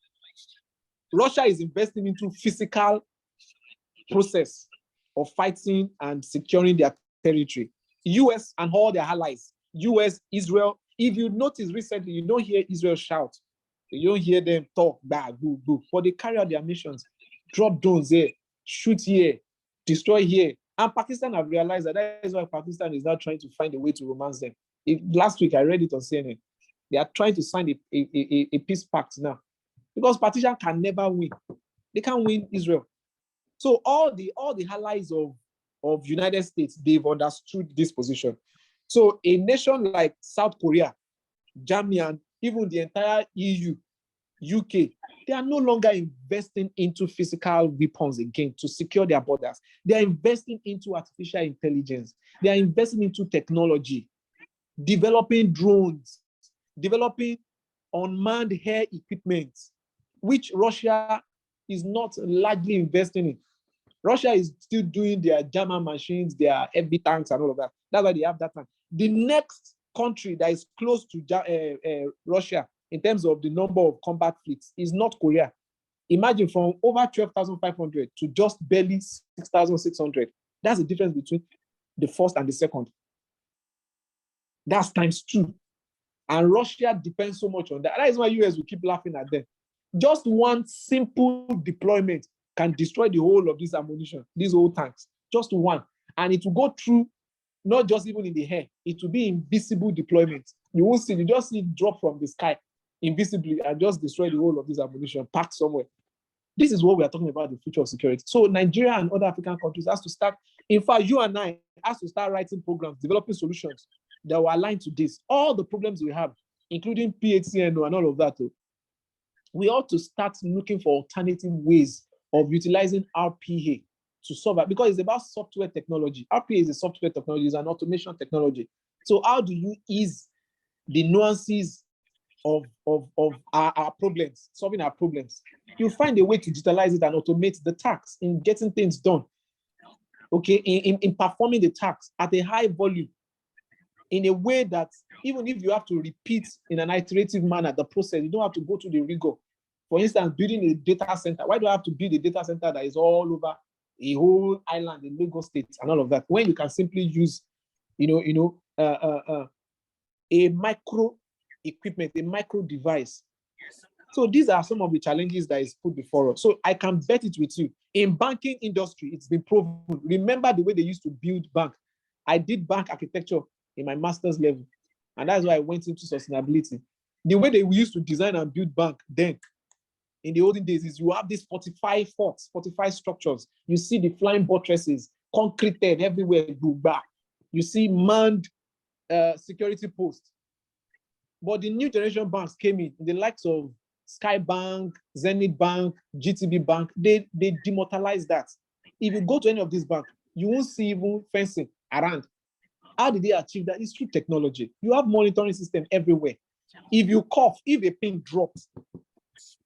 Russia is investing into physical process of fighting and securing their territory. US and all their allies, US, Israel. If you notice recently, you don't hear Israel shout. You don't hear them talk, bah, boo, boo. But they carry out their missions, drop drones here, shoot here, destroy here. And Pakistan have realized that is why Pakistan is now trying to find a way to romance them. Last week, I read it on CNN. They are trying to sign a peace pact now. Because Pakistan can never win. They can't win Israel. So all the allies of United States, they've understood this position. So a nation like South Korea, Germany, and even the entire EU, UK, they are no longer investing into physical weapons again to secure their borders. They are investing into artificial intelligence. They are investing into technology, developing drones, developing unmanned air equipment, which Russia is not largely investing in. Russia is still doing their German machines, their heavy tanks and all of that. That's why they have that tank. The next country that is close to Russia in terms of the number of combat fleets is North Korea. Imagine from over 12,500 to just barely 6,600. That's the difference between the first and the second. That's times two. And Russia depends so much on that. That is why US will keep laughing at them. Just one simple deployment can destroy the whole of this ammunition, these old tanks. Just one. And it will go through, not just even in the air, it will be invisible deployment. You won't see, you just see it drop from the sky invisibly and just destroy the whole of this ammunition, packed somewhere. This is what we are talking about, the future of security. So Nigeria and other African countries has to start, in fact, you and I has to start writing programs, developing solutions that will align to this. All the problems we have, including PHCNO and all of that, we ought to start looking for alternative ways of utilizing RPA to solve it, because it's about software technology. RPA is a software technology, it's an automation technology. So how do you ease the nuances of our problems, solving our problems? You find a way to digitalize it and automate the tasks in getting things done. Okay, in performing the tasks at a high volume, in a way that even if you have to repeat in an iterative manner the process, you don't have to go to the rigor. For instance, building a data center. Why do I have to build a data center that is all over a whole island in Lagos State and all of that, when you can simply use, a micro equipment, a micro device? So these are some of the challenges that is put before us. So I can bet it with you. In banking industry, it's been proven. Remember the way they used to build bank. I did bank architecture in my master's level, and that's why I went into sustainability. The way they used to design and build bank then, in the olden days, is you have these 45 forts, 45 structures. You see the flying buttresses, concreted everywhere. You see manned security posts. But the new generation banks came in, the likes of Skybank, Zenith Bank, GTB Bank, they demoralized that. If you go to any of these banks, you won't see even fencing around. How did they achieve that? It's through technology. You have monitoring system everywhere. If you cough, if a pin drops,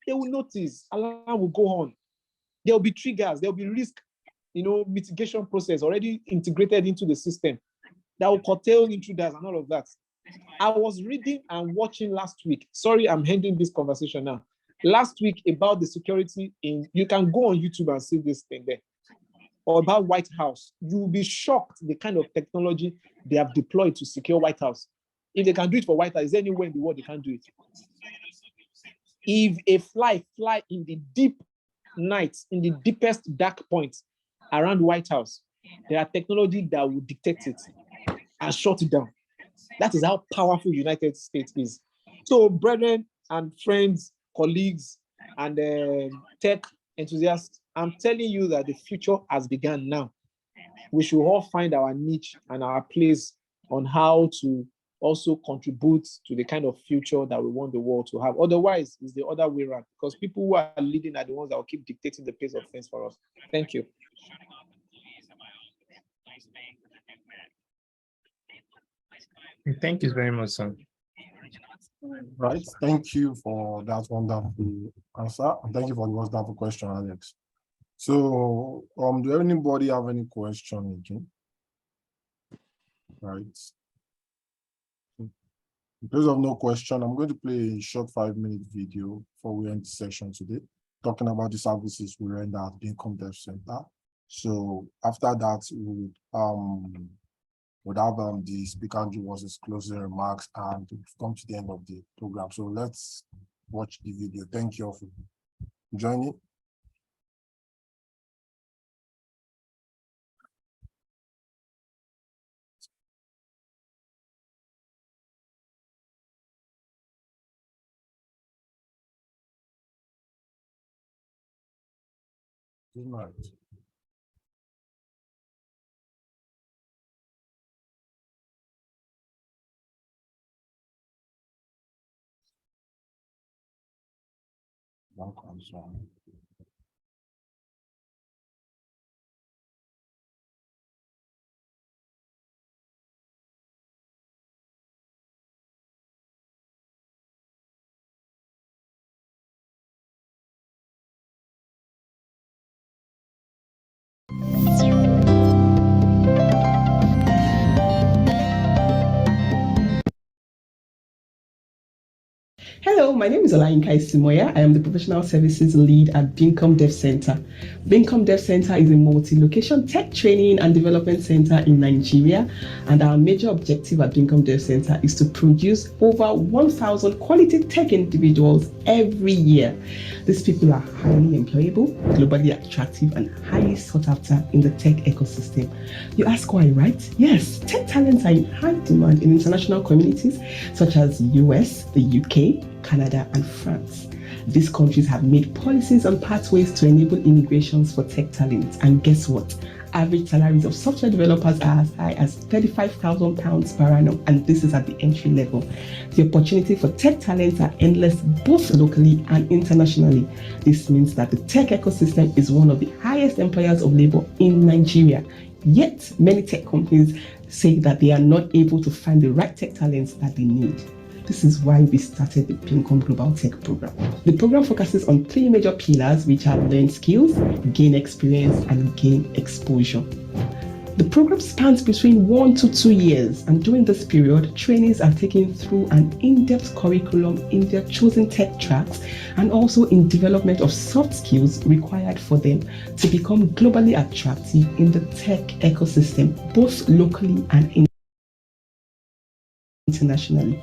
they will notice, alarm will go on. There will be triggers, there will be risk, mitigation process already integrated into the system that will curtail intruders and all of that. I was reading and watching last week. Sorry, I'm ending this conversation now. Last week about the security you can go on YouTube and see this thing there. or about White House, you'll be shocked the kind of technology they have deployed to secure White House. If they can do it for White House, is there anywhere in the world they can't do it? If a fly in the deep night, in the deepest dark points around White House, there are technology that will detect it and shut it down. That is how powerful United States is. So, brethren and friends, colleagues, and tech enthusiasts, I'm telling you that the future has begun now. We should all find our niche and our place on how to also contribute to the kind of future that we want the world to have. Otherwise, it's the other way around, because people who are leading are the ones that will keep dictating the pace of things for us. Thank you. Thank you very much, sir. Right. Thank you for that wonderful answer. And thank you for the wonderful question, Alex. So, do anybody have any question again? Right. In case of no question, I'm going to play a short 5-minute video before we end the session today, talking about the services we render at the Income Dev Center. So after that, we would have the speaker give us his closing remarks, and we've come to the end of the program. So let's watch the video. Thank you all for joining. Good night. Welcome, son. Hello, my name is Olayinka Isimoya. I am the Professional Services Lead at Bincom Dev Center. Bincom Dev Center is a multi-location tech training and development center in Nigeria, and our major objective at Bincom Dev Center is to produce over 1,000 quality tech individuals every year. These people are highly employable, globally attractive, and highly sought after in the tech ecosystem. You ask why, right? Yes, tech talents are in high demand in international communities such as US, the UK, Canada, and France. These countries have made policies and pathways to enable immigrations for tech talents. And guess what? Average salaries of software developers are as high as £35,000 per annum, and this is at the entry level. The opportunity for tech talents are endless, both locally and internationally. This means that the tech ecosystem is one of the highest employers of labor in Nigeria. Yet, many tech companies say that they are not able to find the right tech talents that they need. This is why we started the Bincom Global Tech Program. The program focuses on 3 major pillars, which are learn skills, gain experience, and gain exposure. The program spans between 1 to 2 years, and during this period, trainees are taken through an in-depth curriculum in their chosen tech tracks and also in development of soft skills required for them to become globally attractive in the tech ecosystem, both locally and internationally.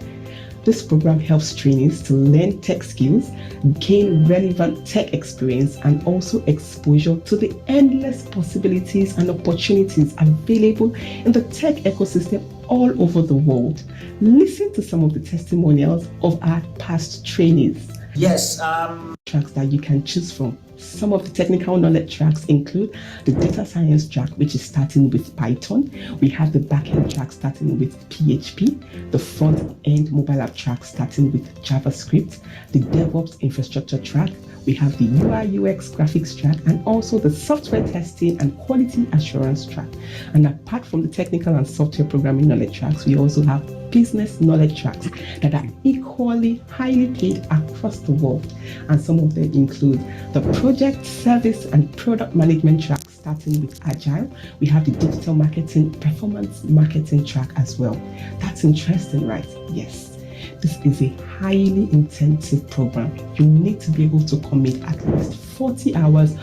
This program helps trainees to learn tech skills, gain relevant tech experience, and also exposure to the endless possibilities and opportunities available in the tech ecosystem all over the world. Listen to some of the testimonials of our past trainees. Yes. Tracks that you can choose from. Some of the technical knowledge tracks include the data science track, which is starting with Python. We have the backend track starting with PHP, the front-end mobile app track starting with JavaScript, the DevOps infrastructure track. We have the UI UX graphics track, and also the software testing and quality assurance track. And apart from the technical and software programming knowledge tracks, we also have business knowledge tracks that are equally highly paid across the world. And some of them include the project, service, and product management track starting with Agile. We have the digital marketing, performance marketing track as well. That's interesting, right? Yes. This is a highly intensive program. You need to be able to commit at least 40 hours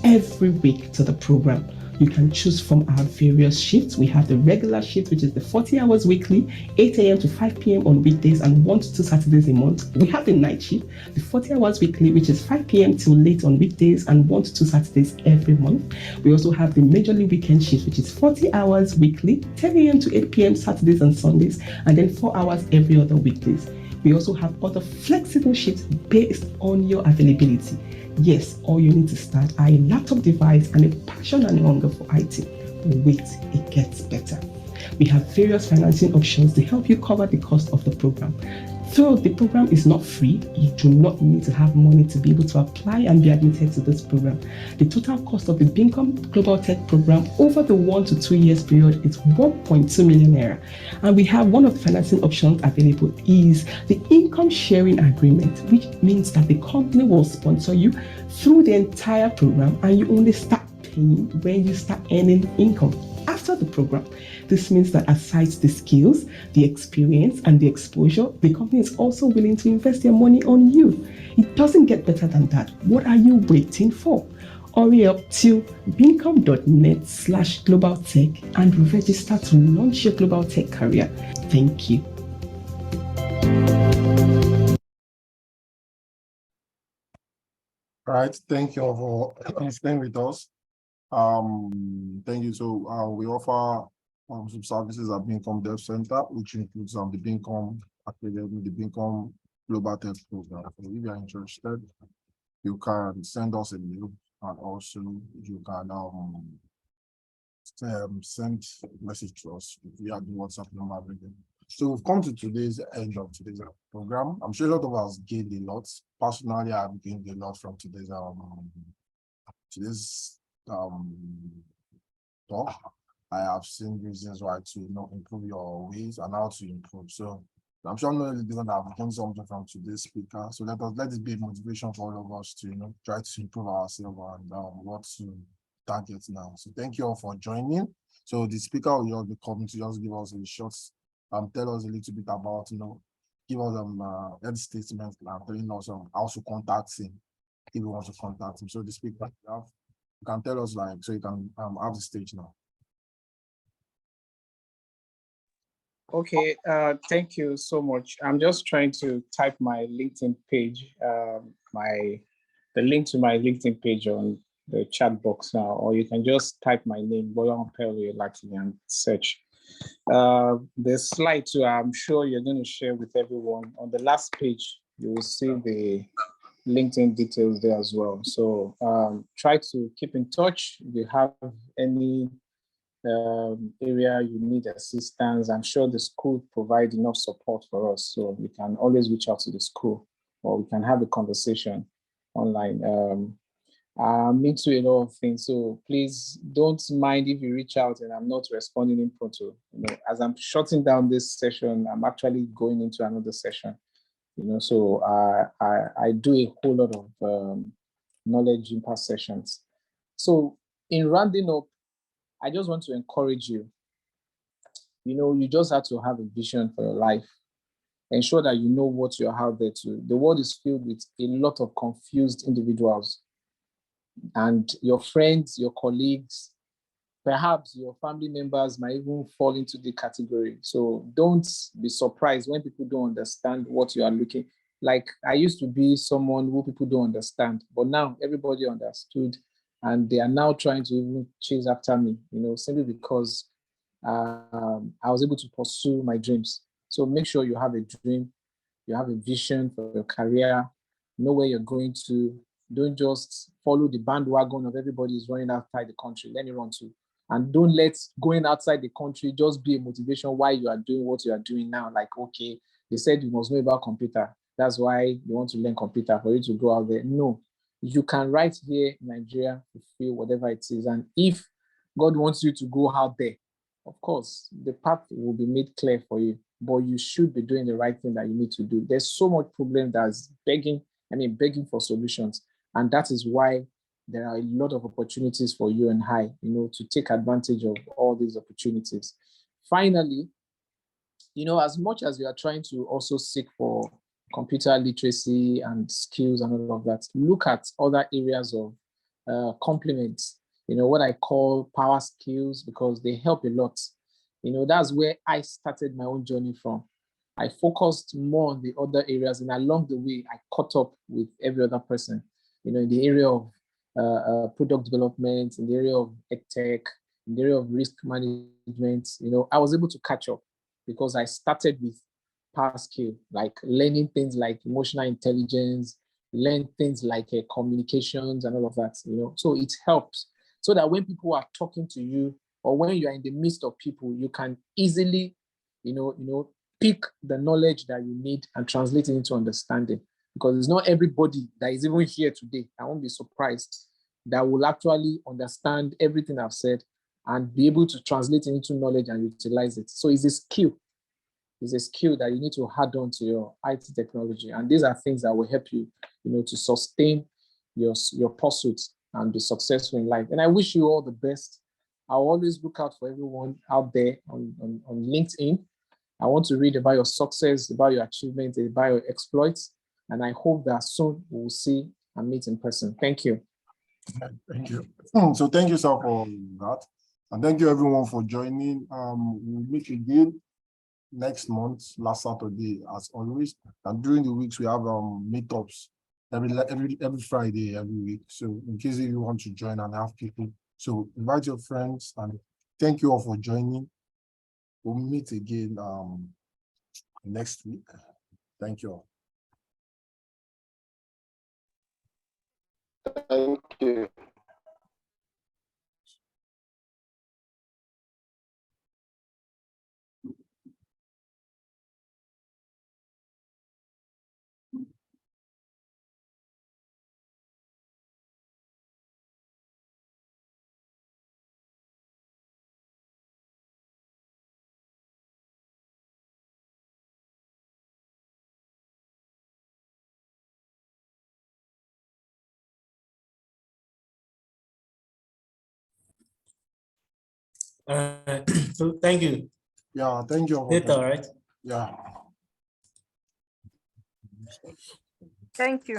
every week to the program. You can choose from our various shifts. We have the regular shift, which is the 40 hours weekly, 8 a.m. to 5 p.m. on weekdays and 1 to 2 Saturdays a month. We have the night shift, the 40 hours weekly, which is 5 p.m. till late on weekdays and 1 to 2 Saturdays every month. We also have the majorly weekend shift, which is 40 hours weekly, 10 a.m. to 8 p.m. Saturdays and Sundays, and then 4 hours every other weekdays. We also have other flexible shifts based on your availability. Yes, all you need to start are a laptop device and a passion and a hunger for IT. But wait, it gets better. We have various financing options to help you cover the cost of the program. Though the program is not free, you do not need to have money to be able to apply and be admitted to this program. The total cost of the Bincom Global Tech program over the 1 to 2 years period is 1.2 million naira. And we have one of the financing options available is the income sharing agreement, which means that the company will sponsor you through the entire program and you only start paying when you start earning income after the program. This means that aside the skills, the experience, and the exposure, the company is also willing to invest their money on you. It doesn't get better than that. What are you waiting for? Hurry up to bincom.net/global tech and register to launch your global tech career. Thank you. Right. Thank you all for staying with us. Thank you. So we offer some services at Bincom Dev Center, which includes the Bincom Academy, the Bincom Global Tech program. So if you are interested, you can send us a mail, and also you can send message to us via the WhatsApp number. So we've come to today's end of today's program. I'm sure a lot of us gained a lot. Personally, I've gained a lot from today's talk. I have seen reasons why to improve your ways and how to improve. So I'm sure not only going to have done something from today's speaker. So let this be a motivation for all of us to try to improve ourselves and what to target now. So thank you all for joining. So the speaker will just be coming to just give us a short tell us a little bit about give us health statement and telling us how to contact him if you want to contact him. So the speaker you can tell us so you can have the stage now. Okay, thank you so much. I'm just trying to type my LinkedIn page, the link to my LinkedIn page on the chat box now, or you can just type my name, Boyan Pelwe Lati, and search. The slide too, I'm sure you're going to share with everyone. On the last page, you will see the LinkedIn details there as well. So try to keep in touch. If you have any area you need assistance, I'm sure the school provide enough support for us, so we can always reach out to the school or we can have a conversation online. I'm into a lot of things, so please don't mind if you reach out and I'm not responding in pronto. As I'm shutting down this session, I'm actually going into another session. So I do a whole lot of knowledge impact sessions. So in rounding up, I just want to encourage you. You just have to have a vision for your life. Ensure that you know what you're out there to. The world is filled with a lot of confused individuals. And your friends, your colleagues, perhaps your family members might even fall into the category. So don't be surprised when people don't understand what you are looking. Like I used to be someone who people don't understand, but now everybody understood. And they are now trying to even chase after me, simply because I was able to pursue my dreams. So make sure you have a dream, you have a vision for your career, know where you're going to. Don't just follow the bandwagon of everybody is running outside the country. Let me run too. And don't let going outside the country just be a motivation why you are doing what you are doing now. Like, okay, they said you must know about computer. That's why you want to learn computer for you to go out there. No. You can right here in Nigeria fulfill whatever it is. And if God wants you to go out there, of course, the path will be made clear for you, but you should be doing the right thing that you need to do. There's so much problem that's begging for solutions. And that is why there are a lot of opportunities for you and I, to take advantage of all these opportunities. Finally, as much as you are trying to also seek for computer literacy and skills and all of that, look at other areas of complements. what I call power skills, because they help a lot. That's where I started my own journey from. I focused more on the other areas, and along the way, I caught up with every other person, in the area of product development, in the area of tech, in the area of risk management. I was able to catch up because I started with power skill, like learning things like emotional intelligence, learn things like communications and all of that, So it helps so that when people are talking to you or when you are in the midst of people, you can easily, pick the knowledge that you need and translate it into understanding. Because it's not everybody that is even here today, I won't be surprised, that will actually understand everything I've said and be able to translate it into knowledge and utilize it. So it's a skill. It's a skill that you need to add on to your IT technology. And these are things that will help you, to sustain your pursuits and be successful in life. And I wish you all the best. I'll always look out for everyone out there on LinkedIn. I want to read about your success, about your achievements, about your exploits. And I hope that soon we will see and meet in person. Thank you. Thank you. So thank you, sir, for that. And thank you, everyone, for joining. We'll meet again next month, last Saturday, as always. And during the weeks, we have meetups every Friday, every week. So in case you want to join and have people, so invite your friends, and thank you all for joining. We'll meet again next week. Thank you all. Thank you. So thank you. Yeah, thank you all. Later, right? Yeah. Thank you.